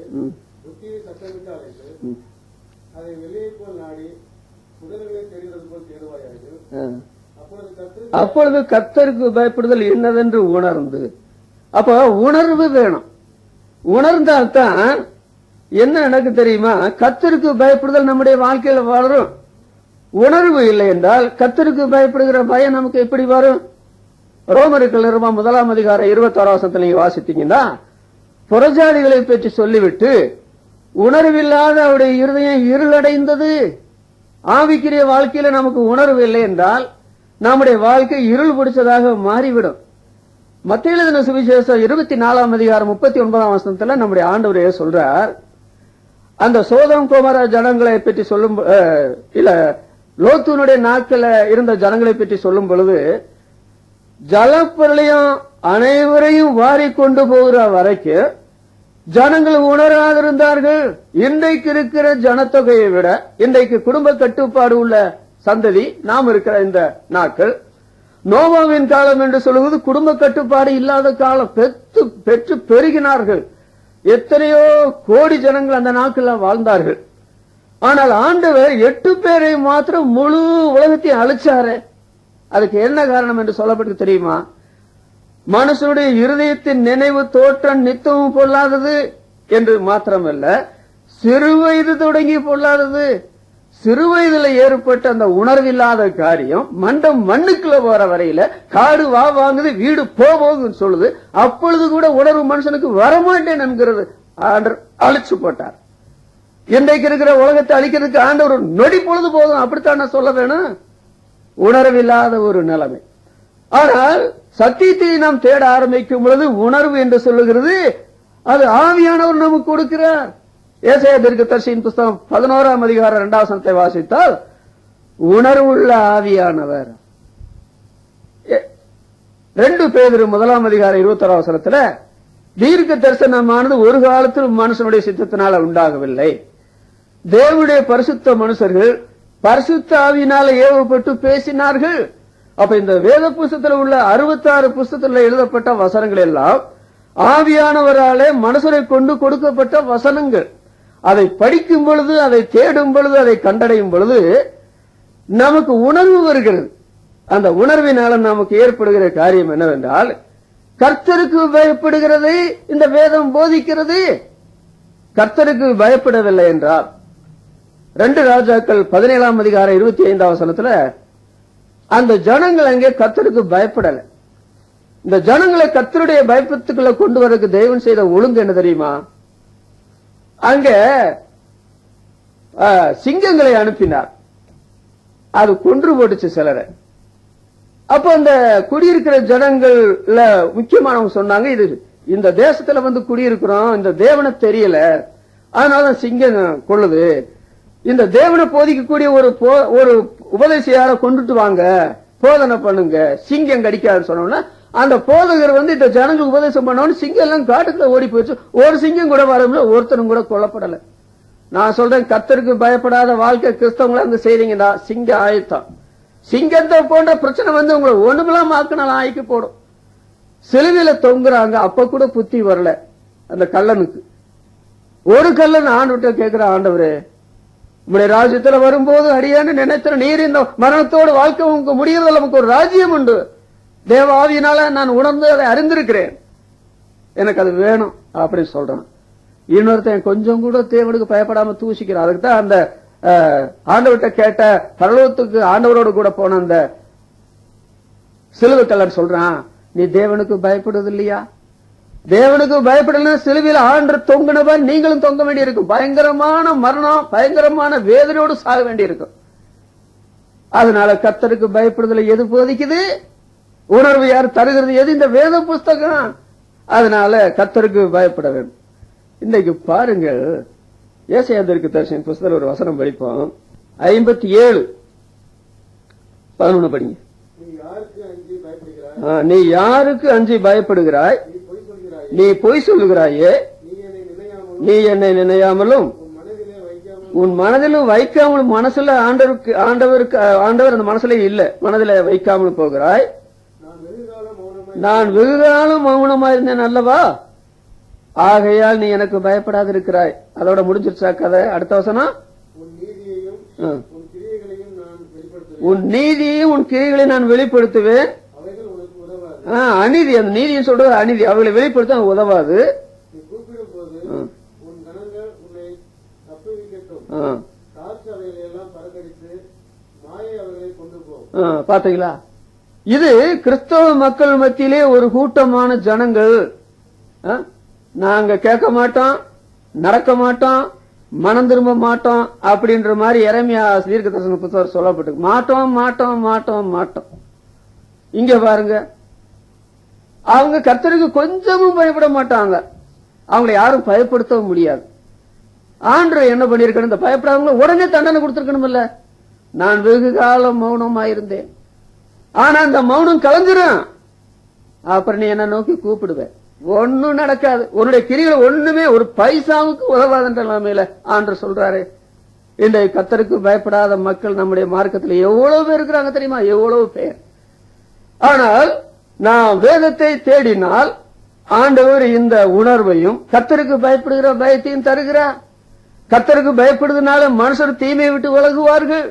புத்தியை சத்தமிட்டு அழைத்து அதை வெளியே போல் நாடி குடல்களை தேடுவது போல் தேடுவாயாக. அப்பொழுது கர்த்தருக்கு பயப்படுதல் என்னதென்று உணர்ந்து, அப்ப உணர்வு வேணும். உணர்ந்தால்தான் என்ன எனக்கு தெரியுமா, கர்த்தருக்கு பயப்படுதல் நம்முடைய வாழ்க்கையில வளரும். உணர்வு இல்லை என்றால் கர்த்தருக்கு பயப்படுகிற பயம் நமக்கு எப்படி வரும்? ரோமர்கள் நிருபம் 1ஆம் அதிகாரம் 26ஆம் வசனத்துல நீங்க வாசித்தீங்கன்னா, புறஜாதிகளை பற்றி சொல்லிவிட்டு உணர்வில்லாத அவருடைய இருதயம் இருளடைந்தது. ஆவிக்குரிய வாழ்க்கையில நமக்கு உணர்வு இல்லை என்றால் நம்முடைய வாழ்க்கை இருள் பிடிச்சதாக மாறிவிடும். மத்தேயு எழுதின சுவிசேஷம் 24ஆம் அதிகாரம் 39ஆம் வசனத்துல நம்முடைய ஆண்டவரே சொல்றார், அந்த சோதம் கோமரா ஜனங்களை பற்றி சொல்லும் இல்ல லோத்துனுடைய நாட்கள இருந்த ஜனங்களை பற்றி சொல்லும் பொழுது, ஜலப்பிரளயம் அனைவரையும் வாரி கொண்டு போகிற வரைக்கும் ஜனங்கள் உணராதிருந்தார்கள். இன்றைக்கு இருக்கிற ஜனத்தொகையை விட இன்றைக்கு குடும்ப கட்டுப்பாடு உள்ள சந்ததி நாம் இருக்கிற இந்த நாட்கள், நோவாவின் காலம் என்று சொல்லுவது குடும்ப கட்டுப்பாடு இல்லாத காலம். பெற்று பெருகினார்கள். எத்தனையோ கோடி ஜனங்கள் அந்த நாட்கள்ல வாழ்ந்தார்கள். ஆனால் ஆண்டவர் 8 பேரை மாத்திரம் முழு உலகத்தையும் அழிச்சாரு. அதுக்கு என்ன காரணம் என்று சொல்லப்பட்டு தெரியுமா? மனுஷனுடைய இருதயத்தின் நினைவு தோற்றம் நித்தமும் பொல்லாதது என்று மாத்திரமல்ல, சிறு வயது தொடங்கி பொல்லாதது. சிறு வயதுல ஏற்பட்ட அந்த உணர்வில்லாத காரியம் மண்டம் மண்ணுக்குள்ள போற வரையில காடு வா வாங்குது, வீடு போகுதுன்னு சொல்லுது. அப்பொழுது கூட உணர்வு மனுஷனுக்கு வரமாட்டேன் என்கிறது ஆண்டவர் அழிச்சு போட்டார். இன்றைக்கு இருக்கிற உலகத்தை அழிக்கிறதுக்கு ஆண்டவர் நொடி பொழுது போதும், அப்படித்தான் நான் சொல்ல வேணும். உணர்வில்லாத ஒரு நிலைமை. ஆனால் சத்தியத்தை நாம் தேட ஆரம்பிக்கும் பொழுது உணர்வு என்று சொல்லுகிறது, அது ஆவியானவர் நமக்கு கொடுக்கிறார். ஏசாயா தீர்க்கதரிசியின் புத்தகம் 11ஆம் அதிகாரம் 2ஆம் வசனத்தை வாசித்தால், உணர்வுள்ள ஆவியானவர். 2 பேதுரு 1ஆம் அதிகாரம் 21ஆம் வசனத்துல, தீர்க்க தரிசனமானது ஒரு காலத்தில் மனுஷனுடைய சித்தத்தினால உண்டாகவில்லை. தேவனுடைய பரிசுத்த மனுஷர்கள் பரிசுத்த ஆவியினால ஏவப்பட்டு பேசினார்கள். அப்ப இந்த வேத புஸ்தகத்தில் உள்ள 66 புஸ்தகத்தில் எழுதப்பட்ட வசனங்கள் எல்லாம் ஆவியானவராலே மனுஷரை கொண்டு கொடுக்கப்பட்ட வசனங்கள். அதை படிக்கும் பொழுது, அதை தேடும் பொழுது, அதை கண்டடையும் பொழுது நமக்கு உணர்வு வருகிறது. அந்த உணர்வினால நமக்கு ஏற்படுகிற காரியம் என்னவென்றால், கர்த்தருக்கு பயப்படுகிறதை இந்த வேதம் போதிக்கிறது. கர்த்தருக்கு பயப்படவில்லை என்றால் 2 ராஜாக்கள் 17ஆம் அதிகாரம் 25ஆம் வசனத்துல அந்த ஜனங்கள் அங்கே கர்த்தருக்கு பயப்படல. இந்த ஜனங்களை கர்த்தருடைய பயப்பத்துக்குள்ள கொண்டு வரதுக்கு தேவன் செய்த ஒழுங்கு என்ன தெரியுமா? அங்க சிங்கங்களை அனுப்பினார். அது கொன்று போட்டுச்சு சிலரை. அப்ப அந்த குடியிருக்கிற ஜனங்கள்ல முக்கியமானவங்க சொன்னாங்க, இது இந்த தேசத்துல வந்து குடியிருக்கிறோம், இந்த தேவனை தெரியல, அதனால சிங்கம் கொள்ளுது. இந்த தேவனை போதிக்கக்கூடிய ஒரு உபதேசியார கொண்டுட்டு வாங்க, போதனை பண்ணுங்க, சிங்கம் கடிக்காதுன்னு சொன்னோம்னா, அந்த போதகர் வந்து இந்த ஜனங்களுக்கு உபதேசம் பண்ணவொன்னு சிங்கம் எல்லாம் காட்டுக்குள்ள ஓடி போயிடுச்சு. ஒரு சிங்கம் கூட வரல, ஒருத்தரும் கூட கொல்லப்படல. நான் சொல்றேன், கர்த்தருக்கு பயப்படாத வாழ்க்கை கிறிஸ்தவங்களா இருந்து செய்றீங்கன்னா சிங்க ஆயத்தம். சிங்கத்தை போன்ற பிரச்சனை வந்து உங்களை ஒண்ணுமெல்லாம் ஆக்கினாலும் ஆய்க்கு போடும். சிலுவையில தொங்குறாங்க, அப்ப கூட புத்தி வரல அந்த கள்ளனுக்கு. ஒரு கல்லன் ஆண்டுகிட்ட கேட்கிற, ஆண்டவரே உங்களுடைய ராஜ்யத்துல வரும்போது அடியான்னு நினைத்த நீர் இந்த மரணத்தோடு வாழ்க்கை உங்களுக்கு முடியறதில்ல, நமக்கு ஒரு ராஜ்யம் உண்டு, தேவ ஆவியினால நான் உணர்ந்து அதை அறிந்திருக்கிறேன், எனக்கு அது வேணும் அப்படின்னு சொல்றான். இன்னொருத்தன் கொஞ்சம் கூட தேவனுக்கு பயப்படாம தூசிக்கிறான். அதுக்கு தான் அந்த ஆண்டவர்கிட்ட கேட்ட பரலோகத்துக்கு ஆண்டவரோடு கூட போன அந்த சிலுவை கல்லன் சொல்றான், நீ தேவனுக்கு பயப்படுவது இல்லையா? தேவனுக்கு பயப்படல சிலுவையில் ஆண்டு தொங்கினவா நீங்களும் தொங்க வேண்டியிருக்கும். பயங்கரமான மரணம், பயங்கரமான வேதனையோடு சாக வேண்டியிருக்கும். அதனால கர்த்தருக்கு பயப்படுதல எது போதிக்குது? உணர்வு யார் தருகிறது? எது? இந்த வேத புஸ்தகம். அதனால கர்த்தருக்கு பயப்பட வேண்டும். இன்னைக்கு பாருங்கள், ஏசாயா தீர்க்கதரிசியின் புஸ்தகத்தில் ஒரு வசனம் படிப்போம். 57:11 படிங்க. நீ யாருக்கு அஞ்சி பயப்படுகிறாய்? நீ பொய் சொல்லுகிறாயே, நீ என்னை நினையாமலும் உன் மனதிலும் வைக்காமலும், மனசுல ஆண்டவர் அந்த மனசுல இல்ல, மனதில வைக்காமலும் போகிறாய். நான் வெகுகாலம் மௌனமா இருந்தேன் அல்லவா, ஆகையால் நீ எனக்கு பயப்படாது இருக்கிறாய். அதோட முடிஞ்சிருச்சா கதை? அடுத்த வசனம், உன் நீதியையும் உன் கிரியைகளையும் நான் வெளிப்படுத்துவேன். அநீதி, அந்த நீதியும் சொல்றது அநீதி, அவர்களை வெளிப்படுத்த உதவாது. பாத்தீங்களா? இது கிறிஸ்தவ மக்கள் மத்தியிலே ஒரு கூட்டமான ஜனங்கள், நாங்க கேட்க மாட்டோம், நடக்க மாட்டோம், மனம் திரும்ப மாட்டோம் அப்படின்ற மாதிரி எரேமியா தீர்க்கதரிசன புத்தகம் சொல்லப்பட்டு மாட்டோம் மாட்டோம் மாட்டோம் மாட்டோம். இங்க பாருங்க, அவங்க கர்த்தருக்கு கொஞ்சமும் பயப்பட மாட்டாங்க, அவங்களை யாரும் பயப்படுத்தவும் முடியாது. ஆண்டவர் என்ன பண்ணிருக்கணும்? இந்த பயப்படாதவங்க உடனே தண்டனை கொடுத்திருக்கணும் இல்ல? நான் வெகு காலம் மௌனமாயிருந்தேன், ஆனா அந்த மௌனம் கலைஞ்சிரும், அப்புறம் நீ என்ன நோக்கி கூப்பிடுவேன், ஒன்னும் நடக்காது, உன்னுடைய கிரிகள் ஒண்ணுமே ஒரு பைசாவுக்கு உதவாதுன்ற நிலைமையில ஆண்டவர் சொல்றாரு. இன்றைய கர்த்தருக்கு பயப்படாத மக்கள் நம்முடைய மார்க்கத்தில் எவ்வளவு பேர் இருக்கிறாங்க தெரியுமா? எவ்வளவு பேர். ஆனால் நாம் வேதத்தை தேடினால் ஆண்டவர் இந்த உணர்வையும் கர்த்தருக்கு பயப்படுகிற பயத்தையும் தருகிறார். கர்த்தருக்கு பயப்படுவதனால மனுஷர் தீமையை விட்டு விலகுவார்கள்.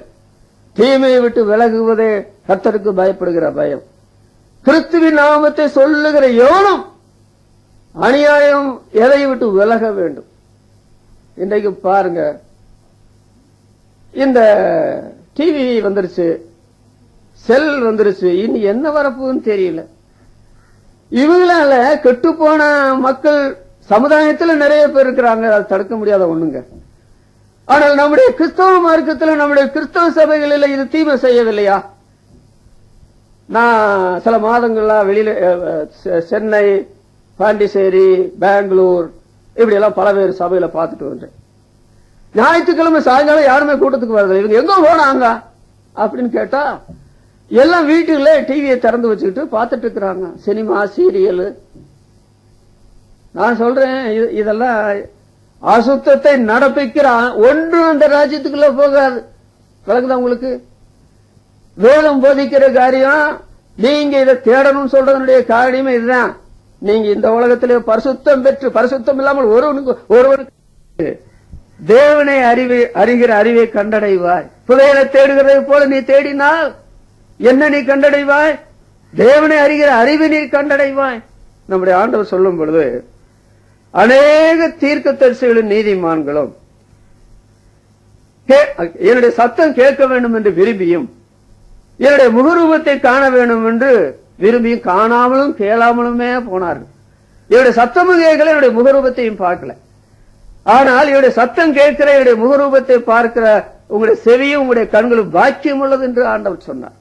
தீமையை விட்டு விலகுவதே கர்த்தருக்கு பயப்படுகிற பயம். கிறிஸ்துவின் நாமத்தை சொல்லுகிற எவனும் அநியாயம் எதை விட்டு விலக வேண்டும். இன்றைக்கு பாருங்க, இந்த டிவி வந்துருச்சு, செல் வந்துருச்சு, இனி என்ன வரப்போகுதுன்னு தெரியல. இவங்களால கெட்டுப்போன மக்கள் சமுதாயத்தில் நிறைய பேர் இருக்கிறாங்க, அதை தடுக்க முடியாத ஒண்ணுங்க. ஆனால் நம்முடைய கிறிஸ்தவ மார்க்கத்தில், நம்முடைய கிறிஸ்தவ சபைகளில் இது தீமை செய்யவில்லையா? நான் சில மாதங்களா வெளியில சென்னை, பாண்டிச்சேரி, பெங்களூர் இப்படி எல்லாம் பலவேறு சபையில பார்த்துட்டு வந்தேன். ஞாயிற்றுக்கிழமை சாயங்காலம் யாருமே கூட்டத்துக்கு வரதில்லை. இவங்க எங்க போனாங்க அப்படின்னு கேட்டா எல்லாம் வீட்டுல டிவியை திறந்து வச்சுக்கிட்டு பார்த்துட்டு இருக்கிறாங்க, சினிமா, சீரியல். நான் சொல்றேன், இதெல்லாம் அசுத்தத்தை நடப்பிக்கிறான், ஒன்றும் அந்த ராஜ்யத்துக்குள்ள போகாது. விளக்குதா உங்களுக்கு? வேதம் போதிக்கிற காரியம், நீங்க இதை தேடணும்னு சொல்றதனுடைய காரியமே இதுதான். நீங்க இந்த உலகத்திலே பரிசுத்தம் பெற்று, பரிசுத்தம் இல்லாமல் ஒருவனுக்கு தேவனை அறிகிற அறிவை கண்டடைவாய். புதையலை தேடுகிறது போல நீ தேடினால் என்ன நீ கண்டடைவாய்? தேவனை அறிகிற அறிவை நீ கண்டடைவாய். நம்முடைய ஆண்டவர் சொல்லும் பொழுது, அநேக தீர்க்கதரிசிகளின் நீதிமான்களும் என்னுடைய சத்தம் கேட்க வேண்டும் என்று விரும்பியும், என்னுடைய முகரூபத்தை காண வேண்டும் என்று விரும்பியும் காணாமலும் கேளாமலுமே போனார்கள். என்னுடைய சத்தமும் கேட்கல, என்னுடைய முகரூபத்தையும் பார்க்கல. ஆனால் இவருடைய சத்தம் கேட்கிற இவருடைய முகரூபத்தை பார்க்கிற உங்களுடைய செவியும் உங்களுடைய கண்களும் பாக்கியம் உள்ளது என்று ஆண்டவர் சொன்னார்.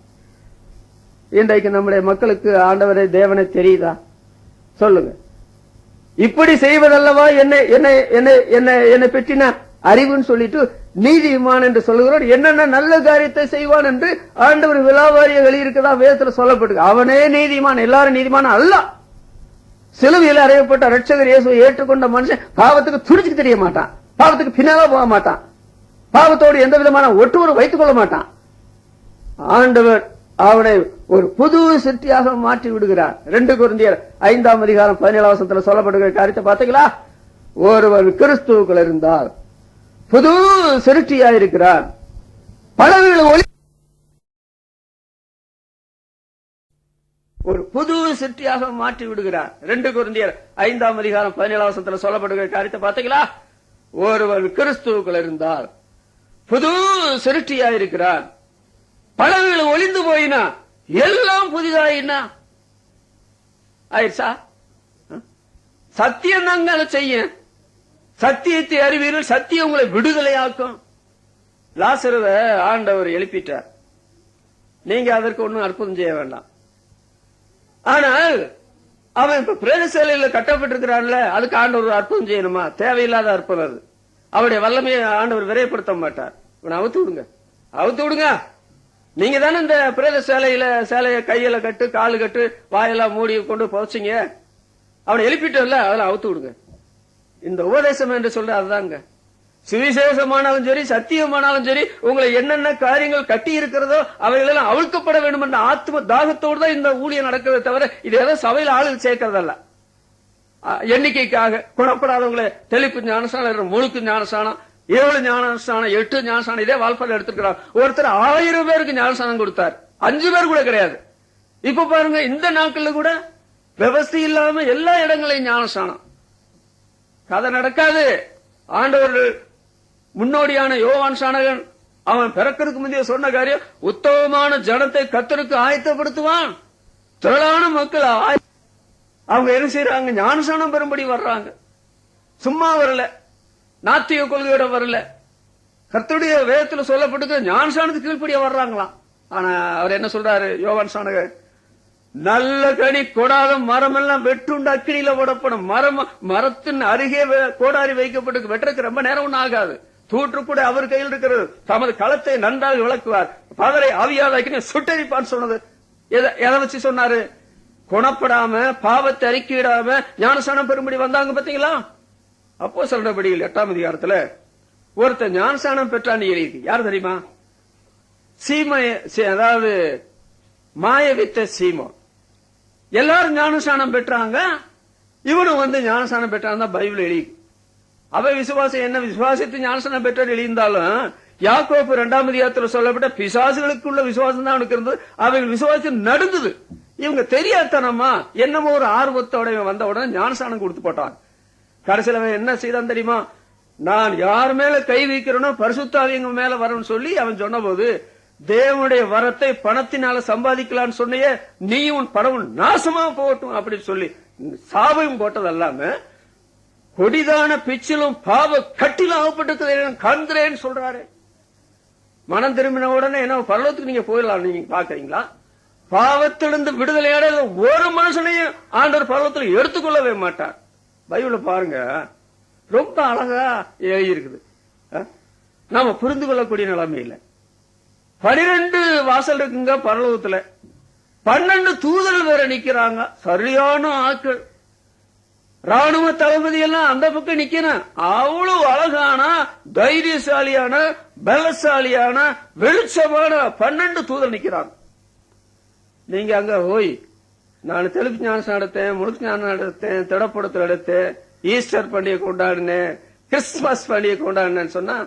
இன்றைக்கு நம்முடைய மக்களுக்கு ஆண்டவரை தேவனை தெரியுதா? சொல்லுங்க. இப்படி செய்வதல்லவா என்னை பற்றின அறிவுன்னு சொல்லிட்டு நீதிமான் என்று சொல்லுகிறோம். என்னென்ன நல்ல காரியத்தை செய்வான் என்று ஆண்டவர் விலாவாரிய வெளியிருக்கதா வேதத்துல சொல்லப்பட்டு. அவனே நீதிமான், எல்லாரும் நீதிமான அல்ல. சிலுவையில் அறையப்பட்ட ரட்சகர் இயேசுவை ஏற்றுக்கொண்ட மனுஷன் பாவத்துக்கு துடிச்சுக்கு தெரிய மாட்டான், பாவத்துக்கு பின்னால போக மாட்டான், பாவத்தோடு எந்த விதமான ஒட்டுவரும் வைத்துக் கொள்ள மாட்டான். ஆண்டவர் அவனை ஒரு புது சிருஷ்டியாக மாற்றி விடுகிறார். 2 கொரிந்தியர் 5ஆம் அதிகாரம் 17ஆம் வசனத்துல சொல்லப்படுகிற காரியத்தை பார்த்தீங்களா? ஒருவர் கிறிஸ்துவுக்குள் இருந்தால் புது சிருஷ்டியாயிருக்கிறார். பழங்கள் ஒளி ஒரு புது சிருஷ்டியாக மாற்றி விடுகிறார். 2 கொரிந்தியர் 5ஆம் அதிகாரம் 17ஆம் வசனத்துல சொல்லப்படுகிற காரியத்தை பார்த்தீங்களா? ஒருவர் கிறிஸ்துவுக்குள் இருந்தால் புது சிருஷ்டியாயிருக்கிறார். பழங்கள் ஒளிந்து போயினா எல்லாம் புதிதாயினா ஆயிடுச்சா? சத்தியம் தாங்க செய்ய, சத்தியத்தை அறிவீர்கள், சத்தியம் உங்களை விடுதலையாக்கும். லாசருவை ஆண்டவர் எழுப்பிட்டார். நீங்க அதற்கு ஒன்னும் அற்புதம் செய்ய வேண்டாம். ஆனால் அவன் இப்ப பிரேத சேலையில கட்டப்பட்டிருக்கிறான்ல, அதுக்கு ஆண்டவர் அற்புதம் செய்யணுமா? தேவையில்லாத அற்புதம் அது. அவருடைய வல்லமையை ஆண்டவர் விரைப்படுத்த மாட்டார். அவுத்து விடுங்க, அவுத்து விடுங்க. நீங்க தானே இந்த பிரேத சேலையை கையில கட்டு, காலு கட்டு, வாயெல்லாம் மூடி கொண்டு போச்சீங்க. அவனை எழுப்பிட்டல, அதெல்லாம் அவுத்து விடுங்க. இந்த உபதேசம் என்று சொல்ற அதுதாங்க. சுவிசேஷமானாலும் சரி, சத்தியமானாலும் சரி, உங்களை என்னென்ன காரியங்கள் கட்டி இருக்கிறதோ அவைகளெல்லாம் அவிழ்க்கப்பட வேண்டும் என்ற ஆத்ம தாகத்தோடு தான் இந்த ஊழியம் நடக்கிறத தவிர இது ஏதோ சபையில் ஆளுகள் சேர்க்கறதல்ல. எண்ணிக்கைக்காக குணப்படாதவங்களை தெளிப்பு ஞானஸ்தானம், முழுக்கு ஞானஸ்தானம், 7 ஞானஸ்தானம், 8 ஞானஸ்தானம், இதே வால்பாடு எடுத்துக்கிறார். ஒருத்தர் 1000 பேருக்கு ஞானஸ்தானம் கொடுத்தார், 5 பேர் கூட கிடையாது. இப்ப பாருங்க, இந்த நாட்கள்ல கூட விவசாயம் இல்லாம எல்லா இடங்களையும் ஞானஸ்தானம். கதை நடக்காது. ஆண்டவர் முன்னோடியான யோவான் சானகன் அவன் பிறக்கிறதுக்கு முந்தைய சொன்ன காரியம், உத்தமமான ஜனத்தை கர்த்தருக்கு ஆயத்தப்படுத்துவான். திரளான மக்கள் அவங்க என்ன செய்யறாங்க? ஞானஸ்தானம் பெறும்படி வர்றாங்க. சும்மா வரல, நாத்திக கொள்கையோட வரல, கர்த்தருடைய வேதத்துல சொல்லப்பட்டு ஞானஸ்தானத்துக்கு கீழ்ப்படியா வர்றாங்களாம். ஆனா அவர் என்ன சொல்றாரு யோவான் சானகன்? நல்ல கனி கொடாத மரம் எல்லாம் வெட்டுண்டு அக்கினியில போடப்படும். மரத்தின் அருகே கோடாரி வைக்கப்பட்டு வெட்டுறதுக்கு ரொம்ப நேரம் ஒன்னும் ஆகாது. தூற்று கூட அவர் கையில் இருக்கிறது. தமது களத்தை நன்றாக விளக்குவார், பதரை ஆவியாத சுட்டரிப்பான்னு சொன்னது எதை வச்சு சொன்னாரு? குணப்படாம பாவத்தை அறிக்கையிடாம ஞானஸ்தானம் பெறும்படி வந்தாங்க பாத்தீங்களா? அப்போ சொல்றபடியில் 8ஆம் அதிகாரத்துல ஒருத்தர் ஞானஸ்தானம் பெற்றான்னு எழுதி. யார் தெரியுமா? அதாவது மாயவித்த சீமோன். எல்லாரும் ஞானஸ்தானம் பெற்றாங்க, இவனும் ஞானஸ்தானம் பெற்றான் தான் பைபிள் எழுதி. அவ விசுவாசம் என்ன? விசுவாசத்தை ஞானஸ்தானம் பெற்றார் எழுந்தாலும் யாக்கோபு 2ஆம் அதிகாரத்தில் சொல்லப்பட்ட பிசாசுகளுக்குள்ள விசுவாசம் தான் அவனுக்கு இருந்தது. அவைகள் விசுவாசம் நடந்தது. இவங்க தெரியாதனமா என்னமோ ஒரு ஆர்வத்தோட வந்த உடனே ஞானஸ்தானம் கொடுத்து போட்டாங்க. கடைசியில என்ன செய்தான் தெரியுமா? நான் யார் மேல கை வைக்கிறேனோ பரிசுத்த ஆவி எங்க மேல வரும்னு சொல்லி அவன் சொன்ன போது, தேவனுடைய வரத்தை பணத்தினால சம்பாதிக்கலான்னு சொன்னையே, நீ உன் பணம் நாசமா போகட்டும் அப்படின்னு சொல்லி சாபையும் போட்டது அல்லாம கொடிதான பிச்சிலும் பாவ கட்டிலும் ஆகப்பட்டிருக்கிறேன் காண்கிறேன்னு சொல்றாரு. மனம் திரும்பின உடனே என்ன பரலோகத்துக்கு நீங்க போயிடலாம். நீங்க பாக்குறீங்களா? பாவத்திலிருந்து விடுதலையாட ஒரு மனுஷனையும் ஆண்டவர் பரலோகத்தில் எடுத்துக்கொள்ளவே மாட்டார். பைபிள பாருங்க, ரொம்ப அழகா எழுதி இருக்குது. நாம புரிந்து கொள்ளக்கூடிய நிலைமை இல்லை. 12 வாசல் இருக்குங்க பரலோகத்துல, 12 தூதர்கள் வேற நிக்கிறாங்க. சரியான ஆட்கள். ராணுவ தளபதி எல்லாம் அந்த பக்கம் நிக்கணும். அவ்வளவு அழகான, தைரியசாலியான, பலசாலியான, வெளிச்சமான 12 தூதர் நிக்கிறாங்க. நீங்க அங்க போய், நான் தெளிப்பு ஞானம் நடத்தேன், முழுக்க ஞானம் நடத்தேன், திடப்படத்தில் எடுத்தேன், ஈஸ்டர் பண்டிகை கொண்டாடினேன், கிறிஸ்துமஸ் பண்டிகை கொண்டாடினேன்னு சொன்னா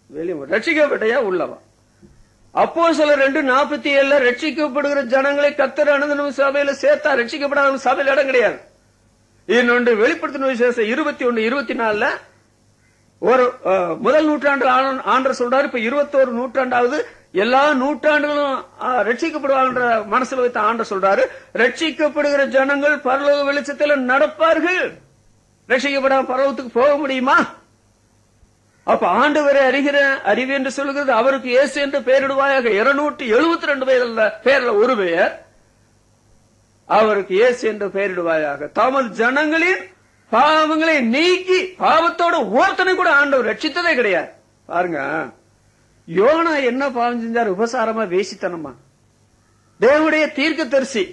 வெளியே ரட்சிக்கப்பட்டையா உள்ளவா? அப்போஸ்தலர் 2:47 ரட்சிக்கப்படுகிற ஜனங்களை கர்த்தர் அனுதினம் சபையில சேர்த்தா. ரட்சிக்கப்படாத சபையில் இடம் கிடையாது. இன்னொன்று வெளிப்படுத்தின விசேஷம் 21:24 ஒரு முதல் நூற்றாண்டு ஆண்டர் சொல்றாரு. இப்ப 21 நூற்றாண்டாவது. எல்லா நூற்றாண்டுகளும் ரட்சிக்கப்படுவாங்க மனசுல வைத்த ஆண்டர் சொல்றாரு, ரட்சிக்கப்படுகிற ஜனங்கள் பரலோக வெளிச்சத்தில் நடப்பார்கள். ரட்சிக்கப்படாம பரலோகத்துக்கு போக முடியுமா? அப்ப ஆண்டவரை அறிகிற அறிவு என்று சொல்கிறது அவருக்கு இயேசு என்று பெயரிடுவாயாக. 272 பேர்ல ஒரு பெயர் அவருக்கு இயேசு என்று பெயரிடுவாயாக. தமது ஜனங்களின் பாவங்களை நீக்கி பாவத்தோட ஒருத்தனை கூட ஆண்டவர் ரட்சித்ததே கிடையாது. பாருங்க, யோனா என்ன பாவம் செஞ்சார்? உபசாரமா, வேசித்தனமா. தேவனுடைய தீர்க்கதரிசி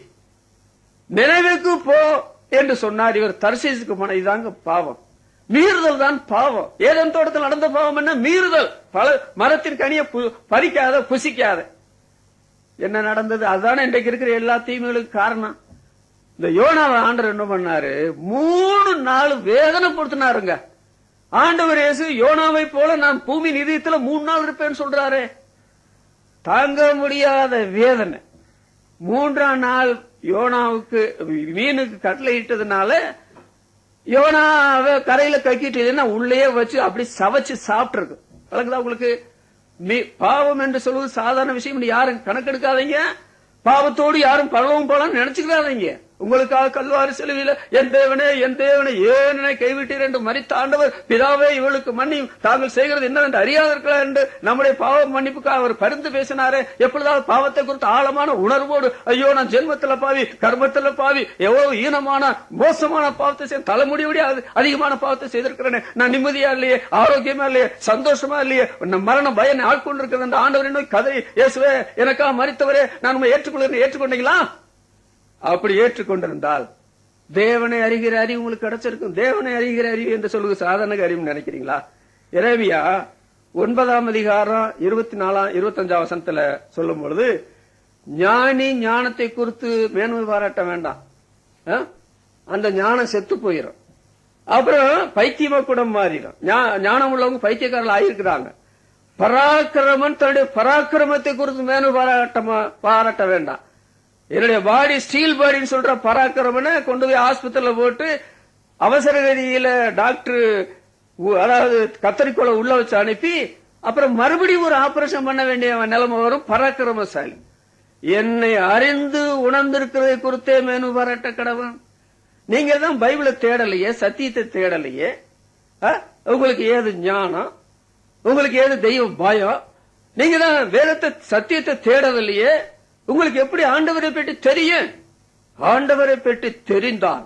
நினைவுக்கு போ என்று சொன்னார். இவர் தர்சீசுக்கு போன. இதாங்க பாவம், மீறுதல் தான் பாவம். ஏதேன் தோட்டத்தில் நடந்த பாவம் என்ன? மீறுதல். பல மரத்தின் கனியை பறிக்காத, புசிக்காத. என்ன நடந்தது? அதுதானே இன்றைக்கு இருக்கிற எல்லா தீமைகளுக்கு காரணம். இந்த யோனாவை ஆண்டவர் என்ன பண்ணாரு? 3 நாள் வேதனைப்படுத்தினாருங்க. ஆண்டவர் இயேசு யோனாவை போல நான் பூமி நிதியத்துல 3 நாள் இருப்பேன்னு சொல்றாரு. தாங்க முடியாத வேதனை. 3ஆம் நாள் யோனாவுக்கு மீனுக்கு கட்டளை இட்டதுனால யோனாவை கரையில கக்கிட்டு உள்ளே வச்சு அப்படி சவைச்சு சாப்பிட்டு இருக்கு. வழங்குதா உங்களுக்கு? பாவம் என்று சொல்வது சாதாரண விஷயம். யாரும் கணக்கெடுக்காதீங்க. பாவத்தோடு யாரும் பரலவும் போலான்னு நினைச்சுக்கிறாதீங்க. உங்களுக்காக கல்வாரி சிலுவையில என் தேவனே ஏன் என்னை கைவிட்டீர் என்று மரித்த ஆண்டவர், பிதாவே இவளுக்கு மன்னியும், தாங்கள் செய்கிறது என்னவென்று அறியாதிருக்கலாம் என்று நம்முடைய பாவ மன்னிப்புக்காக அவர் பரிந்து பேசினாரே. எப்பொழுதாவது பாவத்தை குறித்து ஆழமான உணர்வோடு, ஐயோ நான் ஜென்மத்தில் பாவி, கர்மத்தில் பாவி, எவ்வளவு ஈனமான மோசமான பாவத்தை செய்ய, தலைமுடியோட அதிகமான பாவத்தை செய்திருக்கிறேன், நான் நிம்மதியா இல்லையே, ஆரோக்கியமா இல்லையே, சந்தோஷமா இல்லையே, மரண பயனை ஆட்கொண்டிருக்கிறது என்று ஆண்டவர் நோய் கதை, இயேசுவே எனக்காக மரித்தவரே நான் உண்மை ஏற்றுக்கொண்டீங்களா? அப்படி ஏற்றுக்கொண்டிருந்தால் தேவனை அறிகிற அறிவு உங்களுக்கு கிடைச்சிருக்கும். தேவனை அறிகிற அறிவு என்று சொல்லுவது சாதாரண அறிவு நினைக்கிறீங்களா? எரேமியா 9ஆம் அதிகாரம் 24-25 வசனத்துல சொல்லும் பொழுது, ஞானி ஞானத்தை குறித்து மேன்மை பாராட்ட வேண்டாம், அந்த ஞானம் செத்து போயிடும். அப்புறம் பைத்தியமா கூட மாறிடும். ஞானம் உள்ளவங்க பைத்தியக்காரர்கள் ஆகியிருக்கிறாங்க. பராக்கிரமன் தன்னுடைய பராக்கிரமத்தை குறித்து மேன்மை பாராட்ட வேண்டாம். என்னுடைய பாடி ஸ்டீல் பாடின்னு சொல்ற பராக்கிரமனை கொண்டு போய் ஆஸ்பத்திரியில போட்டு அவசர கதியில டாக்டர் அதாவது கத்தரிக்கோளை உள்ள வச்சு அனுப்பி அப்புறம் மறுபடியும் ஒரு ஆபரேஷன் பண்ண வேண்டிய நிலைமை வரும். பராக்கிரமசாலி. என்னை அறிந்து உணர்ந்திருக்கிறதை குறித்தே மேனு பாராட்ட கடவன். நீங்க தான் பைபிளை தேடலையே, சத்தியத்தை தேடலையே. உங்களுக்கு ஏது ஞானம்? உங்களுக்கு ஏது தெய்வ பயம்? நீங்க தான் வேதத்தை சத்தியத்தை தேடவில்லையே. உங்களுக்கு எப்படி ஆண்டவரை பற்றி தெரியும்? ஆண்டவரை பற்றி தெரிந்தால்,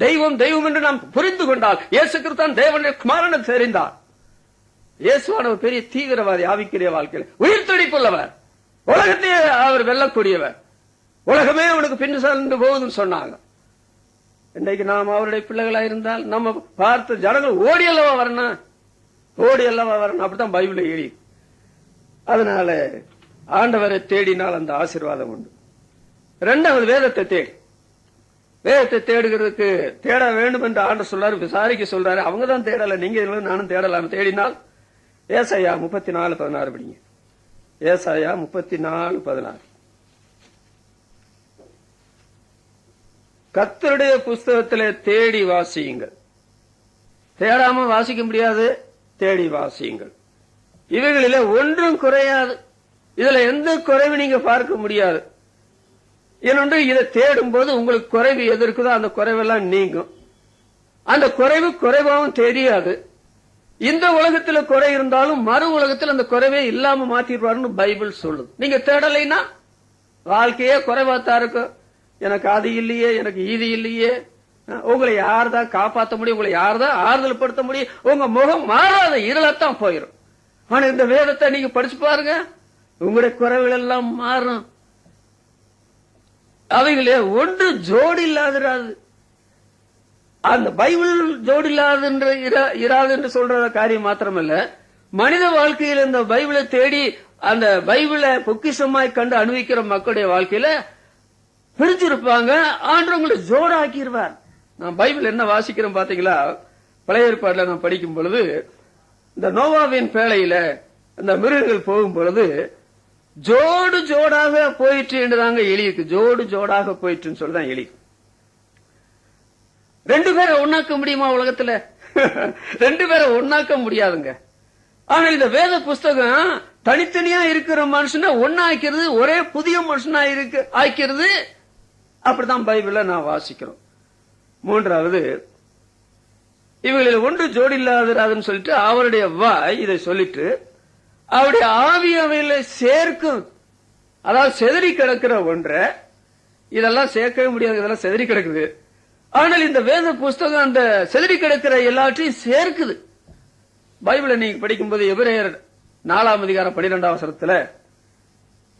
தெய்வம் தெய்வம் என்று நாம் புரிந்து கொண்டால், இயேசு கிறிஸ்தான் தேவனுடைய குமாரன் தெரிந்தார். இயேசுவானவர் பெரிய தீவிரவாதி. ஆவிக்குரிய வாழ்க்கையில் உயிர் துடிப்புள்ளவர், உலகத்தையே அவர் வெல்லக்கூடியவர். உலகமே அவனுக்கு பின் சென்று போகுதுன்னு சொன்னாங்க. இன்றைக்கு நாம் அவருடைய பிள்ளைகளா இருந்தால் நம்ம பார்த்து ஜனங்கள் ஓடி அல்லவா வரணும், அப்படித்தான் பைபிளை எழுதி. அதனால ஆண்டவரை தேடினால் அந்த ஆசீர்வாதம் உண்டு. 2வது வேதத்தை தேடி. வேதத்தை தேடுகிறதுக்கு தேட வேண்டும் என்று ஆண்டவர் சொல்றாரு, விசாரிக்க சொல்றாரு. அவங்க தான் தேடல, நீங்க நானும் தேடலாம். தேடினால் ஏசாயா 34:16 படிங்க. ஏசாயா 34:16. கர்த்தருடைய புஸ்தகத்திலே தேடி வாசியுங்கள். தேடாம வாசிக்க முடியாது, தேடி வாசியுங்கள். இவைகளிலே ஒன்றும் குறையாது. இதுல எந்த குறைவு நீங்க பார்க்க முடியாது. ஏனென்று இதை தேடும் போது உங்களுக்கு குறைவு எது இருக்குதோ அந்த குறைவெல்லாம் நீங்கும். அந்த குறைவு குறைவாகவும் தெரியாது. இந்த உலகத்துல குறை இருந்தாலும் மறு உலகத்தில் அந்த குறைவே இல்லாம மாத்திடுவாருன்னு பைபிள் சொல்லுது. நீங்க தேடலைன்னா வாழ்க்கையே குறைவாத்தான் இருக்கும். எனக்கு அது இல்லையே, எனக்கு இது இல்லையே. உங்களை யார்தான் காப்பாற்ற முடியும்? உங்களை யார்தான் ஆறுதல் படுத்த முடியும்? உங்க முகம் மாறாத இருளத்தான் போயிடும். ஆனா இந்த வேதத்தை நீங்க படிச்சு பாருங்க, உங்களுடைய குறைவுகள் எல்லாம் மாறும். அவைகளே ஒன்று ஜோடி இல்லாதிராது. அந்த பைபிள் ஜோடி இராது என்று சொல்ற காரியம் மாத்திரமல்ல, மனித வாழ்க்கையில் இந்த பைபிளை தேடி அந்த பைபிளை பொக்கிஷமாய் கண்டு அனுபவிக்கிற மக்களுடைய வாழ்க்கையில பிரிச்சிருப்பாங்க. ஆண்டவங்களை ஜோடாக்கிடுவார். நான் பைபிள் என்ன வாசிக்கிறேன் பாத்தீங்களா? பழைய ஏற்பாடுல நான் படிக்கும் பொழுது இந்த நோவாவின் பேழையில இந்த மிருகங்கள் போகும் பொழுது ஜோடு ஜோடாக போயிற்று என்றுதாங்க எழுதிருக்கு. ஜோடு ஜோடாக போயிற்றுன்னு சொல்லிதான் எழுதி. 2 பேரை ஒன்னாக்க முடியுமா உலகத்துல? 2 பேரை ஒன்னாக்க முடியாதுங்க. ஆனால் இந்த வேத புஸ்தகம் தனித்தனியா இருக்கிற மனுஷனை ஒன்னாக்கிறது, ஒரே புதிய மனுஷனா ஆக்கிறது. அப்படிதான் பைபிள நான் வாசிக்கிறோம். 3வது இவங்களில் ஒன்று ஜோடி இல்லாதராதுன்னு சொல்லிட்டு அவருடைய வாய் இதை சொல்லிட்டு அவருடைய ஆவி அவையில சேர்க்கும். அதாவது செதறி கிடக்கிற ஒன்றை இதெல்லாம் சேர்க்கவே முடியாது, இதெல்லாம் செதறி கிடக்குது. ஆனால் இந்த வேத புஸ்தகம் அந்த செதறி கிடக்கிற எல்லாத்தையும் சேர்க்குது. பைபிளை நீங்க படிக்கும்போது எபிரேயர் 4ஆம் அதிகாரம் 12ஆம் வசனத்துல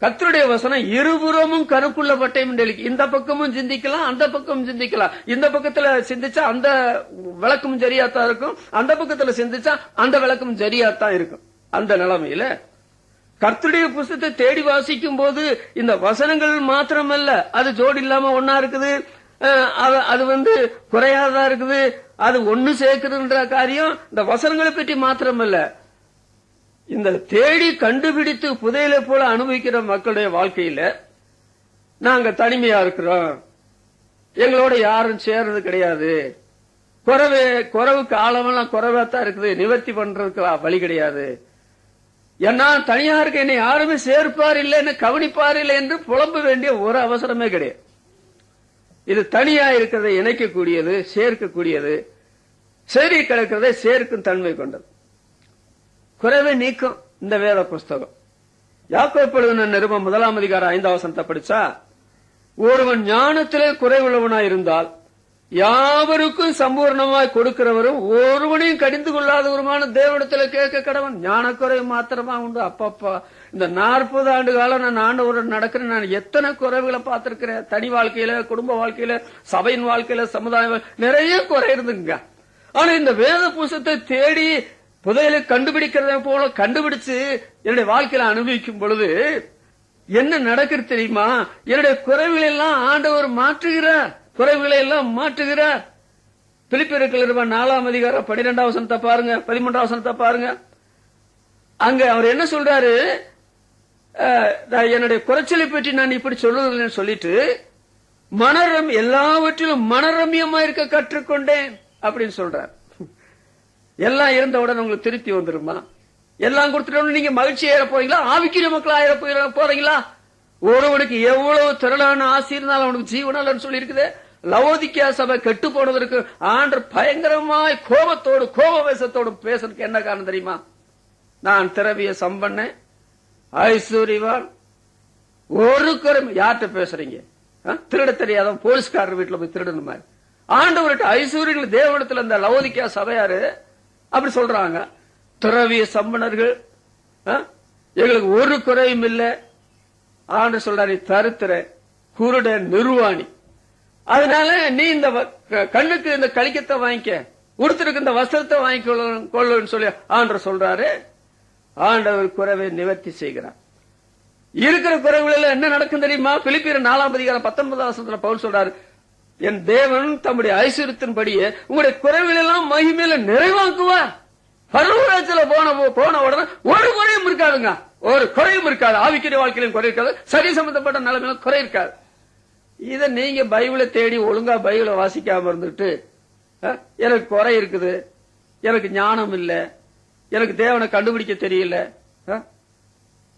கர்த்தருடைய வசனம் இருபுறமும் கருப்புள்ள பட்டயம் டெலிக்கு, இந்த பக்கமும் சிந்திக்கலாம் அந்த பக்கமும் சிந்திக்கலாம். இந்த பக்கத்துல சிந்திச்சா அந்த விளக்கம் சரியாத்தான் இருக்கும், அந்த பக்கத்துல சிந்திச்சா அந்த விளக்கம் சரியாத்தான் இருக்கும். அந்த நிலைமையில கர்த்தருடைய புஸ்தகத்தை தேடி வாசிக்கும் போது இந்த வசனங்கள் மாத்திரமல்ல, அது ஜோடி இல்லாம ஒன்னா இருக்குது, அது குறையாததா இருக்குது, அது ஒன்னு சேர்க்குதுன்ற காரியம் இந்த வசனங்களை பற்றி மாத்திரமல்ல, இந்த தேடி கண்டுபிடித்து புதையலை போல அனுபவிக்கிற மக்களுடைய வாழ்க்கையில நாங்க தனிமையா இருக்கிறோம், எங்களோட யாரும் சேர்றது கிடையாது, குறைவுக்கு ஆழமெல்லாம் குறைவாத்தான் இருக்குது, நிவர்த்தி பண்றதுக்கு வழி கிடையாது, ஏன்னா தனியா இருக்க என்னை யாருமே சேர்ப்பார் இல்லை, என்ன கவனிப்பார் இல்லை என்று புலம்ப வேண்டிய ஒரு அவசரமே கிடையாது. இது தனியா இருக்கிறதை இணைக்கக்கூடியது, சேர்க்கக்கூடியது, சரி கிடக்கிறதை சேர்க்கும் தன்மை கொண்டது. குறைவை நீக்கும் இந்த வேத புஸ்தகம். யாக்கோபு நிருபம் 1ஆம் அதிகாரம் 5ஆம் வசனத்தை படிச்சா, ஒருவன் ஞானத்திலே குறைவுள்ளவனாய் இருந்தால் யாவருக்கும் சம்பூர்ணமாய் கொடுக்கிறவரும் ஒருவனையும் கடிந்து கொள்ளாதவருமான தேவனிடத்துல கேட்க கடவன். ஞானக்குறைவு மாத்திரமா உண்டு. அப்பப்பா, இந்த 40 ஆண்டு காலம் நான் ஆண்டவருடன் நடக்கிறேன், நான் எத்தனை குறைவுகளை பார்த்திருக்கிறேன். தனி வாழ்க்கையில, குடும்ப வாழ்க்கையில, சபையின் வாழ்க்கையில, சமுதாயம் நிறைய குறை இருந்துங்க. ஆனா இந்த வேத புஸ்தகத்தை தேடி புதையலை கண்டுபிடிக்கிறத போல கண்டுபிடிச்சு என்னுடைய வாழ்க்கையில அனுபவிக்கும் பொழுது என்ன நடக்கிறது தெரியுமா? என்னுடைய குறைவுகளை எல்லாம் ஆண்டவர் மாற்றுகிறார், குறைவுகளை எல்லாம் மாற்றுகிறார். பிலிப்பியர் 4ஆம் அதிகாரம் 12ஆம் வசனத்தை பாருங்க, 13ஆம் வசனத்தை பாருங்க. அங்க அவர் என்ன சொல்றாரு? என்னுடைய குறைச்சலை பற்றி நான் இப்படி சொல்லுவதில்லைன்னு சொல்லிட்டு எல்லாவற்றிலும் மனரம்யமா இருக்க கற்றுக்கொண்டேன் அப்படின்னு சொல்றார். எல்லாம் இருந்தவுடன் உங்களுக்கு திருப்தி வந்துருமா? எல்லாம் கொடுத்துட்டு நீங்க மகிழ்ச்சி ஏற போறீங்களா? ஆவிக்குரிய மக்கள் ஆயிர போறீங்களா? ஒருவனுக்கு எவ்வளவு திரளான ஆசி இருந்தாலும் அவனுக்கு ஜீவனாலன்னு சொல்லி இருக்குது. லவோதிக்கா சபை கெட்டு போனதற்கு ஆண்டவர் பயங்கரமாய் கோபத்தோடு கோபவேசத்தோடு பேசுறதுக்கு என்ன காரணம் தெரியுமா? நான் திரவிய சம்பன்னன், ஐஸ்வர்யவான், ஒரு குறை. யார்கிட்ட பேசுறீங்க? திருட தெரியாதவன் போலீஸ்காரர் வீட்டுல போய் திருடணும் மாதிரி. ஆண்டவர்கிட்ட ஐஸ்வர்யங்கள் தேவனிடத்துல இந்த லவோதிக்கா சபையாரு அப்படி சொல்றாங்க. திரவிய சம்பனர்கள், எங்களுக்கு ஒரு குறையும் இல்லை. ஆண்டு சொல்றாரு, தருத்திர குருட நிர்வாணி, அதனால நீ இந்த கண்ணுக்கு இந்த கலிக்கத்தை வாங்கிக்க, உடுத்திருக்கு இந்த வஸ்திரத்தை வாங்கிக்கொள்ளுன்னு சொல்லி ஆண்டவர் சொல்றாரு. ஆண்டவர் குறைவை நிவர்த்தி செய்கிறார். இருக்கிற குறைவுல என்ன நடக்கும் தெரியுமா? பிலிப்பியர் 4ஆம் அதிகாரம் 19ஆம் வசனத்துல பவுல் சொல்றாரு, என் தேவன் தம்முடைய ஐஸ்வரியத்தின்படியே உங்களுடைய குறைவுகள் எல்லாம் மகிமையில நிறைவாக்குவார். பரலோகத்துல போன உடனே ஒரு குறையும் இருக்காதுங்க, ஒரு குறையும் இருக்காது. ஆவிக்குரிய வாழ்க்கையிலும் குறை இருக்காது, சரி சம்பந்தப்பட்ட நிலைமையில குறை இருக்காது. இத நீங்க பைபிளை தேடி ஒழுங்கா பைபிளை வாசிக்காம இருந்துட்டு எனக்கு குறை இருக்குது, எனக்கு ஞானம் இல்ல, எனக்கு தேவனை கண்டுபிடிக்க தெரியல,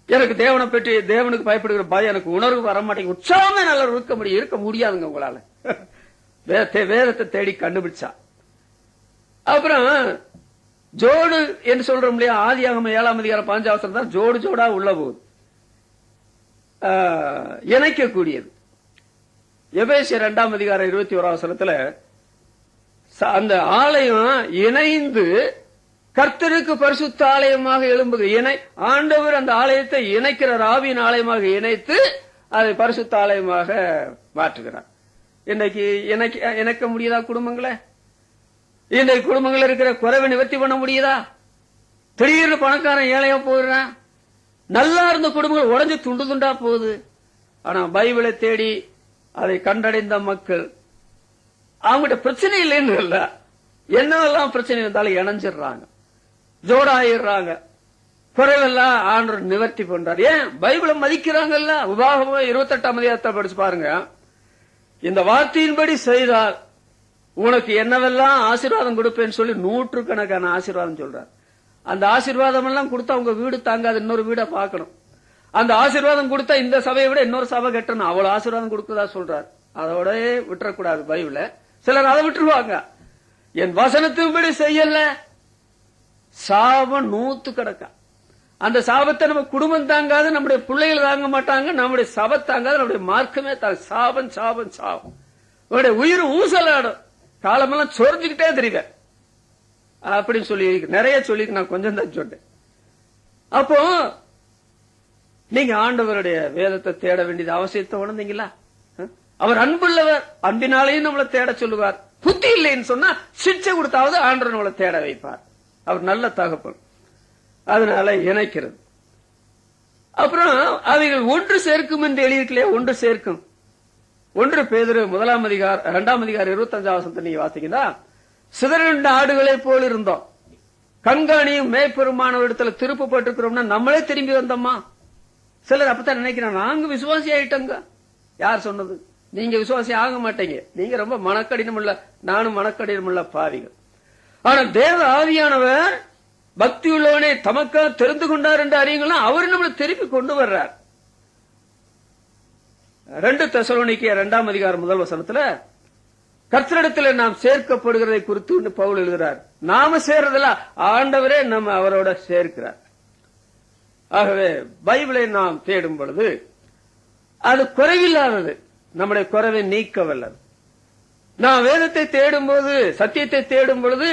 எனக்கு தேவனை பற்றி தேவனுக்கு பயப்படுகிற பயம் எனக்கு உணர்வு வர மாட்டேங்குது, உற்சாகமே நல்லா இருக்க முடியாதுங்க உங்களால வேதத்தை தேடி கண்டுபிடிச்சா. அப்புறம் ஜோடு என்று சொல்றோம் இல்லையா? ஆதியாகமம் 7ஆம் அதிகாரம் 5ஆம் வசனம் தான் ஜோடு ஜோடா உள்ள போகுது, இணைக்கக்கூடியது. எபேசியர் 2ஆம் அதிகாரம் 21ஆம் வசனத்துல அந்த ஆலயம் இணைந்து கர்த்தருக்கு பரிசுத்த ஆலயமாக எழும்புகிறது. ஆண்டவர் அந்த ஆலயத்தை இணைக்கிறார், ஆவியின் ஆலயமாக இணைத்து அதை பரிசுத்த ஆலயமாக மாற்றுகிறார். இன்னைக்கு இணைக்க முடியுதா குடும்பங்களை? இன்றைக்கு குடும்பங்கள் இருக்கிற குறைவை நிவர்த்தி பண்ண முடியுதா? திடீர்னு பணக்காரன் ஏழையா போயிடுறான், நல்லா இருந்த குடும்பங்கள் உடஞ்சு துண்டு துண்டா போகுது. ஆனா பைபிளை தேடி அதை கண்டடைந்த மக்கள் அவங்ககிட்ட பிரச்சனை இல்லைன்னு இல்ல, என்னவெல்லாம் பிரச்சனை இருந்தாலும் இணைஞ்சிடுறாங்க, ஜோடாயிடுறாங்க, குறைவெல்லாம் ஆண்டவர் நிவர்த்தி பண்றார். ஏன்? பைபிளை மதிக்கிறாங்கல்ல. உபாகமம் 28ஆம் அதிகாரத்தை படிச்சு பாருங்க. இந்த வார்த்தையின்படி செய்தால் உனக்கு என்னவெல்லாம் ஆசீர்வாதம் கொடுப்பேன்னு சொல்லி 100கணக்கான ஆசீர்வாதம் சொல்றார். அந்த ஆசீர்வாதம் எல்லாம் கொடுத்தா உங்க வீடு தாங்காது, இன்னொரு வீட பார்க்கணும். அந்த ஆசீர்வாதம் கொடுத்தா இந்த சபையை விட இன்னொரு சபை கட்டணும், அவ்வளவு ஆசீர்வாதம் கொடுக்குதா சொல்றார். அதோட விட்டுறக்கூடாது பைபிள. சிலர் அதை விட்டுருவாங்க. என் வசனத்தின்படி செய்யல சாபம் 100 கிடக்கா. அந்த சாபத்தை நம்ம குடும்பம் தாங்காது, நம்முடைய பிள்ளைகள் தாங்க மாட்டாங்க, நம்முடைய சபை தாங்காது, நம்முடைய மார்க்கமே தாங்க. சாபம் சாபம் சாபம். உங்களுடைய உயிர் ஊசலாடும், காலமெல்லாம் சொரிஞ்சுக்கிட்டே தெரியுங்க அப்படின்னு சொல்லி நிறைய சொல்லி நான் கொஞ்சம் தான் சொன்னேன். அப்போ நீங்க ஆண்டவருடைய வேதத்தை தேட வேண்டியது அவசியத்தை உணர்ந்தீங்களா? அவர் அன்புள்ளவர், அன்பினாலேயும் நம்மளை தேட சொல்லுவார். புத்தி இல்லைன்னு சொன்னா சிக்ஷை கொடுத்தாவது ஆண்டவர் நம்மளை தேட வைப்பார். அவர் நல்ல தகப்பன். அதனால இணைக்கிறது. அப்புறம் அவைகள் ஒன்று சேர்க்கும் என்று எழுதியிருக்கலையே, ஒன்று சேர்க்கும். 1 பேதுரு 1 அதிகாரம் 2 அதிகாரம் 25 வசனத்தை நீங்க வாசிக்கிறா, சிதறிண்ட ஆடுகளை போல் இருந்தோம், கண்காணியும் மேய்ப்பெருமானவரிடத்துல திருப்பப்பட்டிருக்கிறோம்னா நம்மளே திரும்பி வந்தோமா? சிலர் அப்பதான் நினைக்கிறாங்க, நாங்க விசுவாசி ஆயிட்டோங்க. யார் சொன்னது? நீங்க விசுவாசி ஆக மாட்டீங்க. நீங்க ரொம்ப மனக்கடினம் உள்ள, நானும் மனக்கடினம் உள்ள பாவிகள். ஆனா தேவ ஆவியானவர் பக்தி உள்ளவனை தமக்கா தெரிந்து கொண்டார் என்று அறியுங்களா, அவர் நம்மளை திருப்பி கொண்டு வர்றார். 2 தெசலோனிக்கேயர் 2 அதிகாரம் 1 வசனத்துல கர்த்தரிடத்தில் நாம் சேர்க்கப்படுகிறதை குறித்து பவுல் எழுதுகிறார். நாம சேர்றதுல ஆண்டவரே நம்ம அவரோட சேர்க்கிறார். ஆகவே பைபிளை நாம் தேடும் பொழுது அது குறைவில்லாதது, நம்முடைய குறைவை நீக்க வல்லது. நாம் வேதத்தை தேடும் போது, சத்தியத்தை தேடும் பொழுது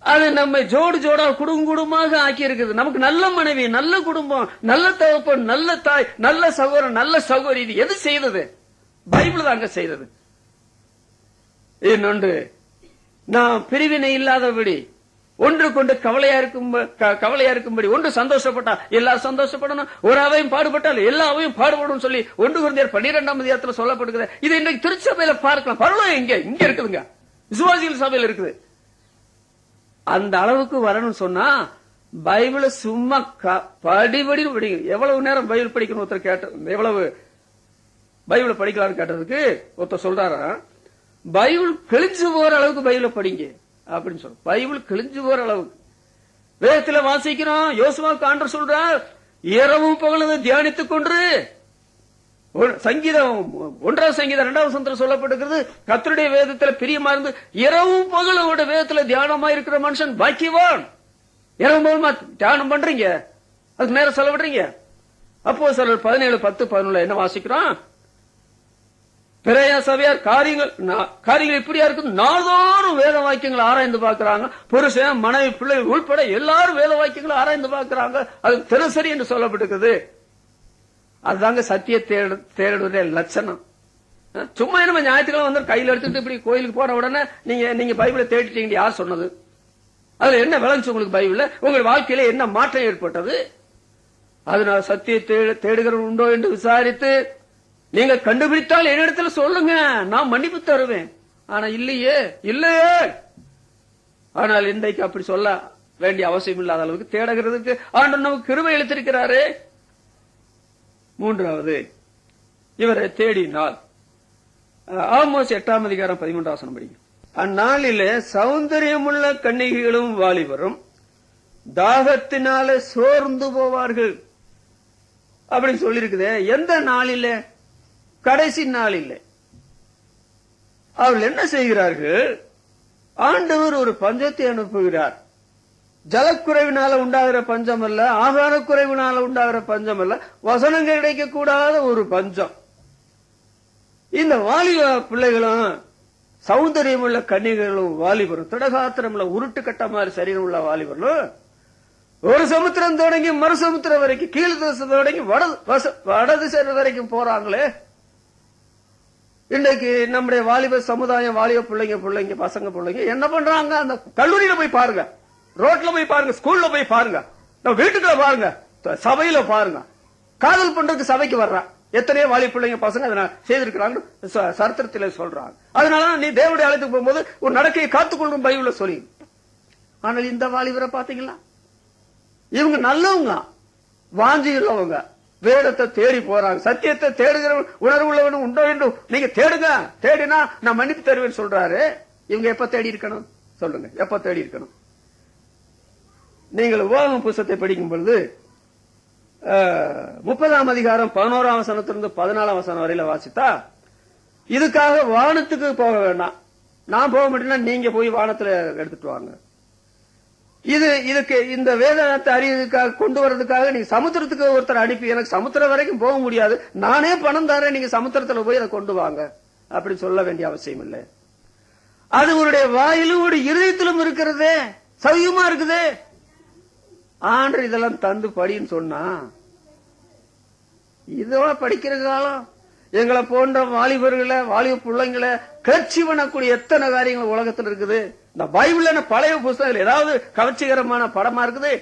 அது நம்மை ஜோடு ஜோடா குடும்ப குடும்பமாக ஆக்கி இருக்குது. நமக்கு நல்ல மனைவி, நல்ல குடும்பம், நல்ல தகப்பன், நல்ல தாய், நல்ல சகோதரன், நல்ல சகோதரி. இது எது செய்தது? பைபிள் தாங்க செய்தது. இன்னொன்று, நாம் பிரிவினை இல்லாதபடி ஒன்று கொண்டு கவலையா இருக்கும்படி, ஒன்று சந்தோஷப்பட்டா எல்லாரும் சந்தோஷப்படணும், ஒரு அவையும் பாடுபட்டால் எல்லா அவையும் பாடுபடும் சொல்லி 1 கொரிந்தியர் 12 அதிகாரத்தில் சொல்லப்படுகிறது. இது இன்றைக்கு திருச்சபையில பார்க்கலாம். பரவாயில்ல, இங்க இருக்குதுங்க, விசுவாசிகள் சபையில் இருக்குது. அந்த அளவுக்கு வரணும் சொன்னா பைபிள சும்மா படிபடி படிங்க. எவ்வளவு நேரம் பைபிள் படிக்கணும் ஒருத்தர் கேட்ட, எவ்வளவு பைபிள படிக்கலாம்னு கேட்டதுக்கு ஒருத்தர் சொல்றாரா, பைபிள் கிழிஞ்சு போற அளவுக்கு பைபிள படிங்க அப்படின்னு சொல்ற. பைபிள் கிழிஞ்சு போற அளவுக்கு வேதத்துல வாசிக்கிறோம். யோசுவாவுக்கு ஆண்டவர் சொல்றார், இரவும் பகலும் தியானித்துக் கொண்டு. சங்கீதம் 1 சங்கீதம் 2 வசனத்துல சொல்லப்பட்டிருக்கிறது, கர்த்தருடைய வேதத்துல பிரியமா இருந்து இரவும் பகலும் வேதத்துல தியானமா இருக்கிற மனுஷன் பாக்கியவான். இரவும் பகலுமா தியானம் பண்றீங்க, அதுக்கு நேரம் செலவிடுறீங்க. அப்போஸ்தலர் 17:10-11 என்ன வாசிக்கிறோம்? பிறையா சபையார் காரியங்கள் இப்படியா இருக்கு, நாள்தோறும் வேத வாக்கியங்களை ஆராய்ந்து பார்க்கிறாங்க. புருஷன், மனைவி, பிள்ளைகள் உள்பட எல்லாரும் வேத வாக்கியங்களை ஆராய்ந்து பார்க்கிறாங்க. அது தினசரி என்று சொல்லப்பட்டிருக்குது. அதுதாங்க சத்திய தேடுவதே லட்சணம். சும்மா நம்ம ஞாயிற்றுக்கிழமை வந்து கையில் எடுத்துட்டு இப்படி கோயிலுக்கு போன உடனே நீங்க பைபிளை தேடிட்டீங்க. யார் சொன்னது? அதுல என்ன விளைஞ்சு உங்களுக்கு? பைபிள்ல உங்கள் வாழ்க்கையில என்ன மாற்றம் ஏற்பட்டது? அதனால சத்திய தேடுகிறவன் உண்டோ என்று விசாரித்து நீங்க கண்டுபிடித்தால் என்னிடத்துல சொல்லுங்க, நான் மன்னிப்பு தருவேன். ஆனா இல்லையே. ஆனால் இன்றைக்கு அப்படி சொல்ல வேண்டிய அவசியம் இல்லாத அளவுக்கு தேடுகிறதுக்கு ஆண்டவர் நமக்கு கிருபை அளித்திருக்கிறாரு. 3வது, இவரை தேடினால் ஆமோஸ் 8 அதிகாரம் 13 வசனம் படிங்க. அந்நாளிலே சௌந்தரியமுள்ள கன்னிகைகளும் வாலிபரும் தாகத்தினாலே சோர்ந்து போவார்கள் அப்படின்னு சொல்லியிருக்குதே. எந்த நாளில? கடைசி நாளில் அவர்கள் என்ன செய்கிறார்கள்? ஆண்டவர் ஒரு பஞ்சத்தை அனுப்புகிறார். ஜலக்குறைவினால உண்டாகிற பஞ்சம் அல்ல, ஆகார குறைவினால உண்டாகிற பஞ்சம் அல்ல, வசனங்கள் கிடைக்க கூடாத ஒரு பஞ்சம். இந்த வாலிப பிள்ளைகளும் சௌந்தரியம் உள்ள கன்னிகளும் வாலிபரும், திடகாத்திரம் உள்ள உருட்டு கட்ட மாதிரி சரீரம் உள்ள வாலிபர்களும் ஒரு சமுத்திரம் தொடங்கி மறு சமுத்திரம் வரைக்கும், கீழ் தேசம் தொடங்கி வடதிசை வரைக்கும் போறாங்களே. இன்றைக்கு நம்முடைய வாலிப சமுதாயம், வாலிப பிள்ளைங்க பசங்க பிள்ளைங்க என்ன பண்றாங்க? அந்த கல்லூரியில போய் பாருங்க, ரோட்ல போய் பாருங்க, ஸ்கூல்ல போய் பாருங்க, நம்ம வீட்டுக்குள்ள பாருங்க, சபையில பாருங்க, காதல் பண்றதுக்கு சபைக்கு வர்றான். எத்தனையோ வாலிப பிள்ளைங்க பசங்க அதை செய்திருக்கிறாங்க, சரித்திரத்தில சொல்றாங்க. அதனால நீ தேவனுடைய அழைத்துக்கு போகும்போது ஒரு நடக்கையை காத்துக்கொள்ளும் பைபிள்ல சொல்லி. ஆனால் இந்த வாலிபரை பாத்தீங்களா? இவங்க நல்லவங்க, வாஞ்சி உள்ளவங்க, வேதத்தை தேடி போறாங்க. சத்தியத்தை தேடுகிற உணர்வு உள்ளவனும் உண்டோ என்று நீங்க தேடுங்க, தேடினா நான் மன்னிப்பு தருவேன் சொல்றாரு. இவங்க எப்ப தேடி இருக்கணும் சொல்லுங்க? எப்ப தேடி இருக்கணும்? நீங்கள் உபாகம புத்தகத்தை படிக்கும் பொழுது 30 அதிகாரம் 11 வசனத்திலிருந்து 14 வசனம் வரையில வாசித்தா, இதுக்காக வானத்துக்கு போக வேண்டாம், நான் போக மாட்டேன்னா நீங்க போய் வானத்துல எடுத்துட்டு வாங்க. இதுக்கு இந்த வேதத்தை அறியறதுக்காக கொண்டு வர்றதுக்காக நீங்க சமுத்திரத்துக்கு ஒருத்தர் அனுப்பி எனக்கு சமுத்திரம் வரைக்கும் போக முடியாது, நானே பணம் தரேன், நீங்க சமுத்திரத்துல போய் அதை கொண்டு வாங்க அப்படி சொல்ல வேண்டிய அவசியம் இல்லை. அது உன்னுடைய வாயிலும் ஒரு இருதயத்திலும் இருக்கிறதே, சௌரியமா இருக்குதே. ஆண்டு இதெல்லாம் தந்து படின்னு சொன்னா இதுவா படிக்கிற காலம்? எங்களை போன்ற வாலிபர்களை வாலிப பிள்ளைங்களை கிளர்ச்சி பண்ணக்கூடிய எத்தனை காரியங்கள் உலகத்தில் இருக்குது. இந்த பைபிள் பழைய புத்தகங்கள் ஏதாவது கவர்ச்சிகரமான படமா இருக்குது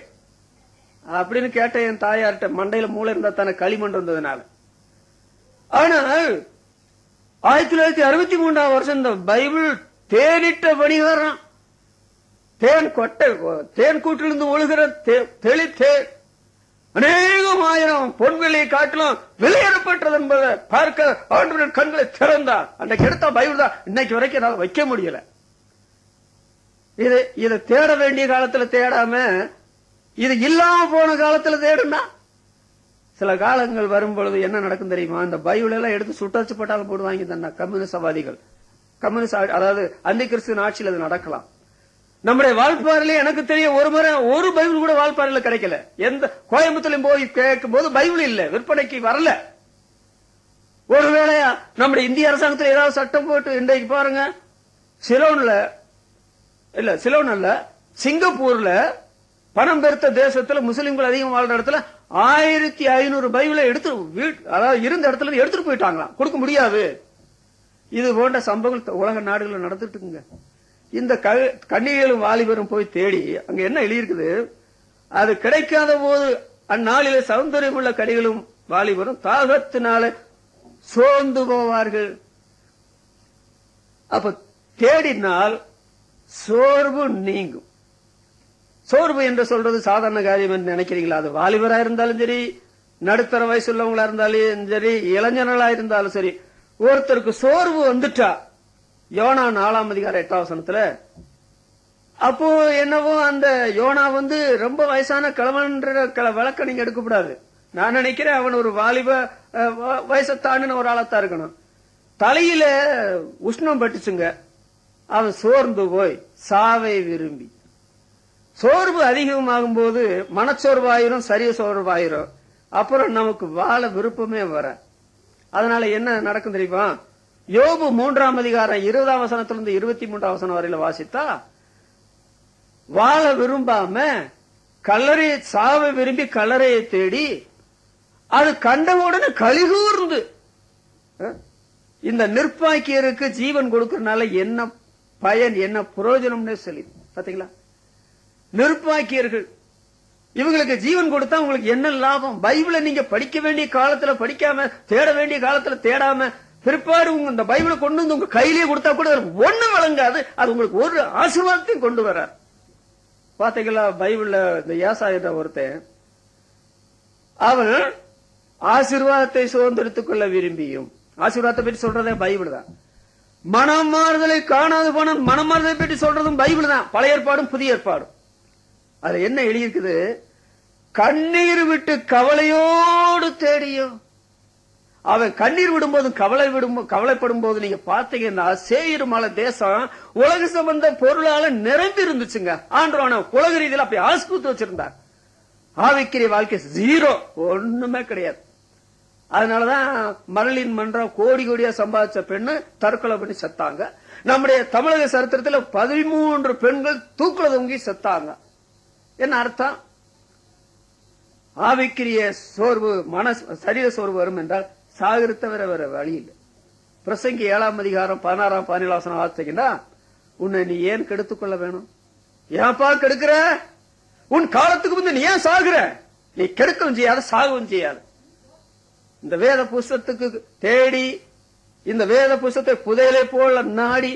அப்படின்னு கேட்ட என் தாயார்கிட்ட. மண்டையில மூளை இருந்தா தானே களிமண் இருந்ததுனால. ஆனால் 1963ஆம் வருஷம் இந்த பைபிள் தேனிட்ட வணிகரம், தேன் கூட்டிலிருந்து ஒழுகிற தெளித்தேன் அநேகம் ஆயிரம் பொன்விலையை காட்டிலும் வெளியேறப்பட்டது என்பதை பார்க்க ஆண்டவரின் கண்களை திறந்தார். அன்றைக்கு எடுத்த பைபிள் தான் இன்னைக்கு வரைக்கும் என்னால் வைக்க முடியல. இதை தேட வேண்டிய காலத்துல தேடாம இது இல்லாம போன காலத்துல தேடுனா சில காலங்கள் வரும் பொழுது என்ன நடக்கும் தெரியுமா? இந்த பைபிள் எல்லாம் எடுத்து சுட்டாச்சு போட்டாலும் போடுவாங்க தன்னா கம்யூனிஸ்டவாதிகள். கம்யூனிஸ்ட் அதாவது அந்தி கிறிஸ்துவின் ஆட்சியில் அது நடக்கலாம். நம்முடைய வால்பாறையில எனக்கு தெரிய ஒரு முறை ஒரு பைபிள் கூட வால்பாறையில கிடைக்கல. எந்த கோயம்புத்தூர்ல போய் கேட்கும் போது பைபிள் இல்ல, விற்பனைக்கு வரல. ஒருவேளை நம்முடைய இந்திய அரசாங்கத்தில் ஏதாவது சட்டம் போட்டு இன்றைக்கு பாருங்க, சிலோன் அல்ல சிங்கப்பூர்ல பணம் பெருத்த தேசத்துல முஸ்லிம்கள் அதிகம் வாழ்ற இடத்துல 1500 பைபிளை எடுத்து அதாவது இருந்த இடத்துல எடுத்துட்டு போயிட்டாங்களாம், கொடுக்க முடியாது. இது போன்ற சம்பவங்கள் உலக நாடுகளில் நடந்துட்டு இருக்குங்க. இந்த கன்னிகளும் வாலிபரும் போய் தேடி அங்க என்ன எழுதியிருக்குது, அது கிடைக்காத போது அந்நாளிலே சௌந்தரியம் உள்ள கனிகளும் வாலிபரும் தாகத்தினால சோர்ந்து போவார்கள். அப்ப தேடினால் சோர்வு நீங்கும். சோர்வு என்று சொல்றது சாதாரண காரியம் என்று நினைக்கிறீங்களா? அது வாலிபரா இருந்தாலும் சரி, நடுத்தர வயசு உள்ளவங்களா இருந்தாலும் சரி, இளைஞர்களா இருந்தாலும் சரி, ஒருத்தருக்கு சோர்வு வந்துட்டா, யோனா 4ஆம் அதிகாரம் 8ஆம் வசனத்துல, அப்போ என்னவோ அந்த யோனா ரொம்ப வயசான கிழவன்ற விளக்க நீங்க எடுக்கக்கூடாது. நான் நினைக்கிறேன் அவன் ஒரு வாலிப வயசை தாண்டின ஒரு ஆளத்தான் இருக்கணும். தலையில உஷ்ணம் பட்டுச்சுங்க, அவன் சோர்ந்து போய் சாவை விரும்பி. சோர்வு அதிகமாகும் போது மனச்சோர்வாயிரும், சரிய சோர்வாயிரும், அப்புறம் நமக்கு வாழ விருப்பமே வர. அதனால என்ன நடக்கும் தெரியுமா? யோபு 3ஆம் அதிகாரம் 20ஆம் வசனத்திலிருந்து 23ஆம் வசனம் வரையில வாசித்தா, வாழ விரும்பாம கல்லறையை சாவ விரும்பி கல்லறையை தேடி அது கண்டவுடனே கலிகூர்ந்து இந்த நிர்பாக்கியருக்கு ஜீவன் கொடுக்கறதுனால என்ன பயன், என்ன பிரயோஜனம்னு சொல்லி பாத்தீங்களா? நிர்பாக்கியர்கள் இவங்களுக்கு ஜீவன் கொடுத்தா உங்களுக்கு என்ன லாபம்? பைபிளை நீங்க படிக்க வேண்டிய காலத்துல படிக்காம, தேட வேண்டிய காலத்துல தேடாம, பிற்பாடு இந்த பைபிளை கொண்டு வந்து உங்க கையிலேயே கொடுத்தா கூட ஒண்ணு வழங்காது. அது உங்களுக்கு ஒரு ஆசீர்வாதத்தையும் கொண்டு வரார். பாத்தீங்களா? பைபிள்ல இந்த ஏசாயா ஒருத்தன், அவன் ஆசீர்வாதத்தை சுதந்திரத்துக் கொள்ள விரும்பியும், ஆசீர்வாதத்தை பற்றி சொல்றதே பைபிள் தான். மனம் மாறுதலை காணாது போன மனம் மாறுதலை பற்றி சொல்றதும் பைபிள் தான், பழைய ஏற்பாடும் புதிய ஏற்பாடும். அதுல என்ன எழுதியிருக்குது? கண்ணீர் விட்டு கவலையோடு தேடியும். அவன் கண்ணீர் விடும்போதும் கவலைப்படும் போது நீங்க பாத்தீங்கன்னா சேயிரு மலை தேசம் உலக சம்பந்த பொருளால நிரம்பி இருந்துச்சுங்க. ஆண்டவன உலக ரீதியில அப்படி ஆஸ்பத்திரி வச்சிருந்தார். ஆவிக்கிரிய வாழ்க்கை ஜீரோ, ஒண்ணுமே கிடையாது. அதனாலதான் மரலின் மன்றம் கோடி கோடியா சம்பாதிச்ச பெண்ணு தற்கொலை பண்ணி செத்தாங்க. நம்முடைய தமிழக சரித்திரத்தில் 13 பெண்கள் தூக்குல தொங்கி செத்தாங்க. என்ன அர்த்தம்? ஆவிக்கிரிய சோர்வு, சரீர சோர்வு வரும் என்றால் சாகர தவிர வேற வழி இல்லை. பிரசங்கி 7ஆம் அதிகாரம் 16ஆம் 17ஆம் வசனம் வாசிச்சீங்கன்னா, உன்னை நீ ஏன் கெடுத்துக் கொள்ள வேணும்? ஏன்பா கெடுக்கிற? உன் காலத்துக்கு நீ ஏன் சாகுற? நீ கெடுக்கவும் செய்யாத, சாகவும் செய்யாத. இந்த வேத புஸ்தத்துக்கு தேடி, இந்த வேத புஸ்தத்தை புதையலை போல நாடி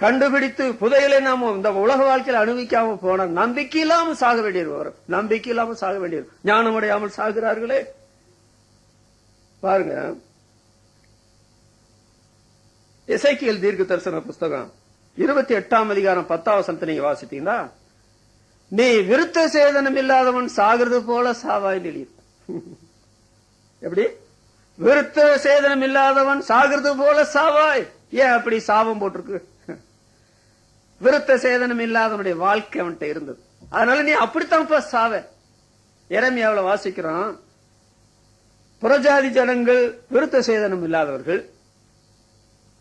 கண்டுபிடித்து புதையலை நாம இந்த உலக வாழ்க்கையில் அனுபவிக்காம போன நம்பிக்கை இல்லாம சாக வேண்டியது வரும். நம்பிக்கை இல்லாம சாக வேண்டியது. ஞானம் அடையாமல் சாகிறார்களே. பாருங்க, எசேக்கியேல் தீர்க்க தரிசன புஸ்தகம் 28ஆம் அதிகாரம் 10ஆம் வசனத்தை நீங்க வாசித்தீங்கன்னா, நீ விருத்த சேதனம் இல்லாதவன் சாகிறது போல சாவாய் நிலையில். எப்படி? விருத்த சேதனம் இல்லாதவன் சாகிறது போல சாவாய். ஏன் அப்படி சாபம் போட்டிருக்கு? விருத்த சேதனம் இல்லாதவனுடைய வாழ்க்கை அவன்கிட்ட இருந்தது. அதனால நீ அப்படித்தான் சாவ. எரேமியாவுல வாசிக்கிறோம், புறஜாதி ஜனங்கள் விருத்த சேதனம் இல்லாதவர்கள்,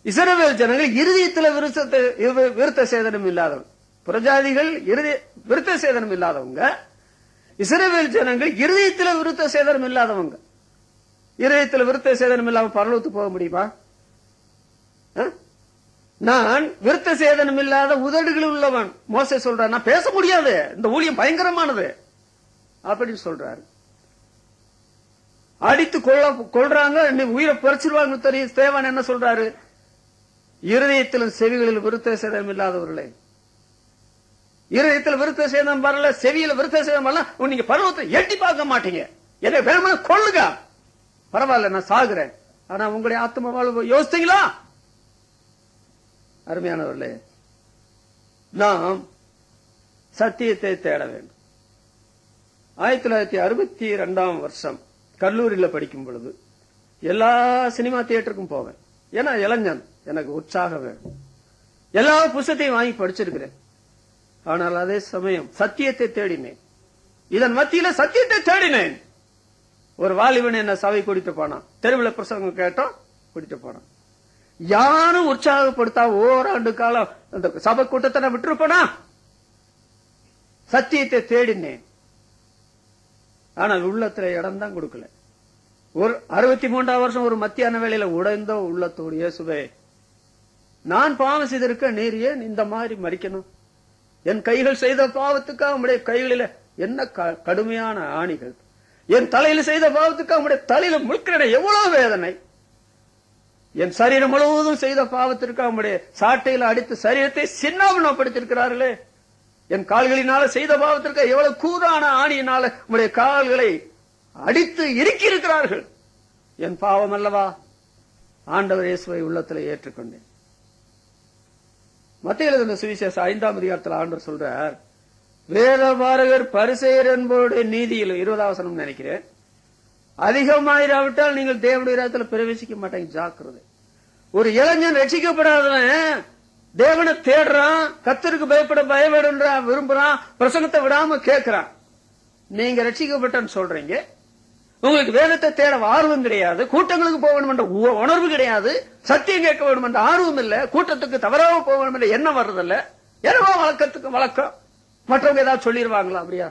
இஸ்ரவேல் ஜனங்கள் இருதயத்தில் விருத்த சேதனம் இல்லாதவர்கள். புறஜாதிகள் விருத்த சேதனம் இல்லாதவங்க, இஸ்ரவேல் ஜனங்கள் இருதயத்தில் விருத்த சேதனம் இல்லாதவங்க. இருதயத்தில் விருத்த சேதனம் இல்லாம பரலோகத்துக்கு போக முடியுமா? நான் விருத்த சேதனம் இல்லாத உதடுகள் உள்ளவன். மோசே சொல்றார், நான் பேச முடியாது, இந்த ஊழியம் பயங்கரமானது அப்படின்னு சொல்றாரு. அடித்து கொள்றாங்க, உயிரை பறிச்சிருவாங்க தெரியும். தேவன் என்ன சொல்றாரு? இருதயத்திலும் செவிகளில் விருத்த சேதனம் இல்லாதவர்களே, இருதயத்தில் விருத்த சேதனம் வரல, செவியில விருத்த சேதனம் வரல, நீங்க பருவத்தை எட்டி பார்க்க மாட்டீங்க. என்னை வேணுமா கொள்ளுங்க, பரவாயில்ல நான் சாகுறேன், ஆனா உங்களுடைய ஆத்ம வாழ்வு யோசித்தீங்களா? அருமையானவர்களே, நாம் சத்தியத்தை தேட வேண்டும். 1962 வருஷம் கல்லூரியில் படிக்கும் பொழுது எல்லா சினிமா தியேட்டருக்கும் போவேன். ஏன்னா இளைஞன், எனக்கு உற்சாகம் வேணும். எல்லா புத்தகத்தையும் வாங்கி படிச்சிருக்கிறேன். ஆனால் அதே சமயம் சத்தியத்தை தேடினேன். இதன் மத்தியில சத்தியத்தை தேடினேன். ஒரு வாலிபன் என்ன சபை கூட்டிட்டு போனான். தெருவில் பிரசங்கம் கேட்டோம், கூட்டிட்டு போனான். யாரும் உற்சாகப்படுத்தா ஓராண்டு காலம் அந்த சபை கூட்டத்தை விட்டுருப்பனா? சத்தியத்தை தேடினேன். ஆனால் உள்ளத்துல இடம் தான் கொடுக்கல. ஒரு 63 வருஷம் ஒரு மத்தியான வேளையில உடைந்த உள்ளத்தோடு, இயேசுவே நான் பாவம் செய்திருக்க, நீர் ஏன் இந்த மாதிரி மறிக்கணும்? என் கைகள் செய்த பாவத்துக்காக உம்முடைய கைகளில என்ன கடுமையான ஆணிகள், என் தலையில செய்த பாவத்துக்காக உம்முடைய தலையில முழுக்கிற எவ்வளவு வேதனை, என் சரீரம் முழுவதும் செய்த பாவத்திற்காக உம்முடைய சாட்டையில அடித்து சரீரத்தை சின்னாபின்னப்படுத்திருக்கிறார்களே, என் கால்களினால செய்த பாவத்திற்காக எவ்வளவு கூரான ஆணியினால உம்முடைய கால்களை அடித்து இறுக்கி இருக்கிறார்கள். என் பாவம் அல்லவா? ஆண்டவர் இயேசுவை உள்ளத்தில் ஏற்றுக்கொண்டேன். மத்திய எழுதின சுவிசேஷம் 5ஆம் அதிகாரத்தில் ஆண்டவர் சொல்றார், வேதபாரகர் பரிசேயர் என்பவருடைய நீதியில் 20ஆம் வசனம் நினைக்கிறேன், அதிகமாயிராவிட்டால் நீங்கள் தேவனுடைய ராஜ்யத்தில் பிரவேசிக்க மாட்டீங்க, ஜாக்கிரதை. ஒரு இளைஞன் ரட்சிக்கப்படாதவன் தேவனை தேடுறான், கர்த்தருக்கு பயப்பட பயப்படுறான், விரும்புறான், பிரசங்கத்தை விடாம கேட்கிறான். நீங்க ரட்சிக்கப்பட்டன்னு சொல்றீங்க, உங்களுக்கு வேதத்தை தேட ஆர்வம் கிடையாது, கூட்டங்களுக்கு போக வேண்டும் என்ற உணர்வு கிடையாது, சத்தியம் கேட்க வேண்டும் என்ற ஆர்வம் இல்ல, கூட்டத்துக்கு தவறாக போக வேண்டும் என்ற எண்ணம் வர்றதில்ல, என்னவோ வழக்கத்துக்கு வழக்கம், மற்றவங்க ஏதாவது சொல்லிடுவாங்களா? அப்படியா?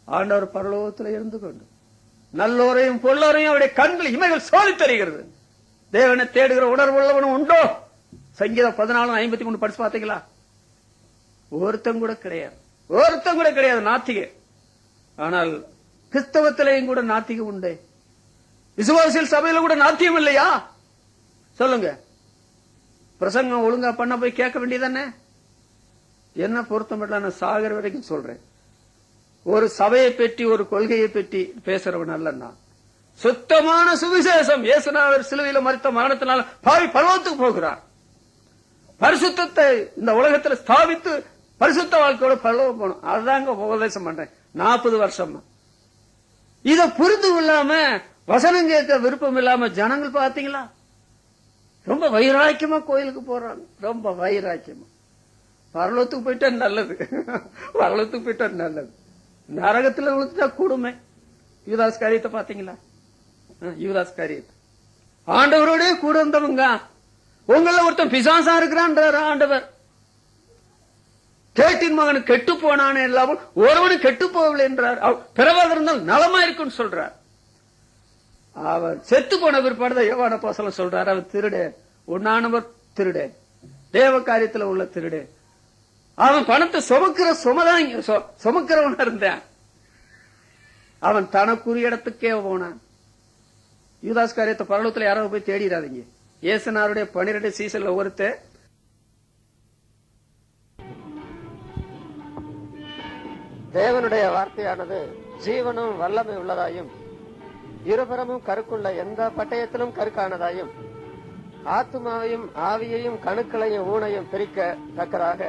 ஆண்டவர் பரலோகத்தில் இருந்து கொண்டு நல்லோரையும் பொல்லோரையும் அவருடைய கண்கள் இமைகள் சோதி தருகிறது. தேவனை தேடுகிற உணர்வு உள்ளவனும் உண்டோ? சங்கீதம் 14:53 படிச்சு பாத்தீங்களா? ஒருத்தம் கூட கிடையாது, ஒருத்தம் கூட கிடையாது நாத்திக. ஆனால் கிறிஸ்தவத்திலையும் கூட நாத்திகம் உண்டு. விசுவாசிகள் சபையில கூட நாத்தியம் இல்லையா? சொல்லுங்க. பிரசங்கம் ஒழுங்கா பண்ண போய் கேட்க வேண்டியதானே? என்ன பொருத்தமில்ல, நான் சாகர வரைக்கும் சொல்றேன். ஒரு சபையை பற்றி ஒரு கொள்கையை பற்றி பேசுறவன் அல்ல நான். சுத்தமான சுவிசேஷம், இயேசுநாதர் சிலுவையில மரித்த மரணத்தினால பாவி பரலோகத்துக்கு போகிறார். பரிசுத்தத்தை இந்த உலகத்தில் ஸ்தாபித்து பரிசுத்த வாழ்க்கையோட பரலோகம் போகணும். அதுதாங்க உபதேசம் பண்றேன் 40 வருஷமா. இத புரிந்து கொள்ளாம, வசனம் கேட்க விருப்பம் இல்லாம ஜனங்கள் பாத்தீங்களா ரொம்ப வைராக்கியமா கோயிலுக்கு போறாங்க, ரொம்ப வைராக்கியமா. பரலோகத்துக்கு போயிட்டா நல்லது, பரலோகத்துக்கு போயிட்டா நல்லது. நரகத்துல விழுந்துட்டா கூடுமே. யூதாஸ் காரியத்தை பாத்தீங்களா? யூதாஸ் காரியத்தை ஆண்டவரோட கூட இருந்தவங்க, உங்கள ஒருத்தன் பிசாசா இருக்கிறான்றாரு ஆண்டவர். கேட்டின் மகன் கெட்டு போனானே இல்லாமல் ஒருவனு கெட்டு போகவில்லை என்றார். பிறவாக இருந்தால் நலமா இருக்குன்னு சொல்றார். அவர் செத்து போன பிற்பாடுதான் யோவான் அப்போஸ்தலன் சொல்றாரு, அவர் திருடே, உண்ணானவர் திருடே, தேவ காரியத்தில் உள்ள திருடே. அவன் பணத்தை சுமக்கிறவனா இருந்தான். அவன் தனக்குரிய இடத்துக்கே போனான். யூதாஸ் காரியத்தை பரலோகத்தில் யாராவது போய் தேடிடாதீங்க. இயேசுநாதருடைய 12 சீசன்ல ஒருத்தர் தேவனுடைய வார்த்தையானது ஜீவனும் வல்லமை உள்ளதாயும் இருபுறமும் கருக்குள்ள எந்த பட்டயத்திலும் கருக்கானதாயும் ஆத்துமாவையும் ஆவியையும் கணுக்களையும் ஊனையும் பிரிக்க தக்கதாக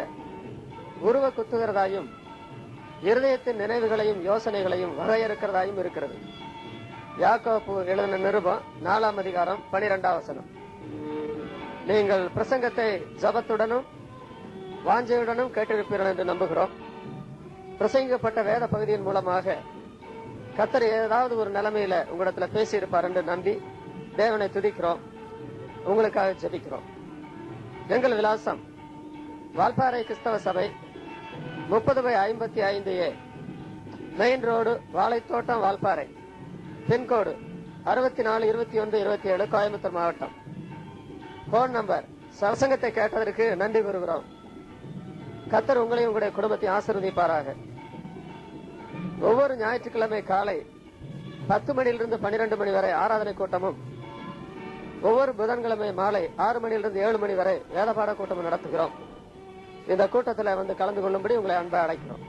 உருவ குத்துகிறதாயும் இருதயத்தின் நினைவுகளையும் யோசனைகளையும் வகையறுக்கிறதாயும் இருக்கிறது. யாக்கோபு எழுதின நிருபம் 4ஆம் அதிகாரம் 12ஆம் வசனம். நீங்கள் பிரசங்கத்தை ஜபத்துடனும் வாஞ்சையுடனும் கேட்டிருப்பீர்கள் என்று நம்புகிறோம். பிரசங்கிக்கப்பட்ட வேத பகுதியின் மூலமாக கர்த்தர் ஏதாவது ஒரு நிலைமையில உங்களிடத்துல பேசியிருப்பார் என்று நம்பி தேவனை துதிக்கிறோம். உங்களுக்காக ஜெபிக்கிறோம். எங்கள் விலாசம் வால்பாறை கிறிஸ்தவ சபை 30/55A மெயின் ரோடு, வாழைத்தோட்டம், வால்பாறை. பின்கோடு 642127, கோயம்புத்தூர் மாவட்டம். Phone number. சசங்கத்தை கேட்டதற்கு நன்றி கூறுகிறோம். கர்த்தர் உங்களையும் உங்களுடைய குடும்பத்தை ஆசீர்வதிப்பாராக. ஒவ்வொரு ஞாயிற்றுக்கிழமை காலை 10 மணியிலிருந்து 12 மணி வரை ஆராதனை கூட்டமும், ஒவ்வொரு புதன்கிழமை மாலை 6 மணியிலிருந்து 7 மணி வரை வேதபாட கூட்டமும் நடத்துகிறோம். இந்த கூட்டத்தில் வந்து கலந்து கொள்ளும்படி உங்களை அன்பை அழைக்கிறோம்.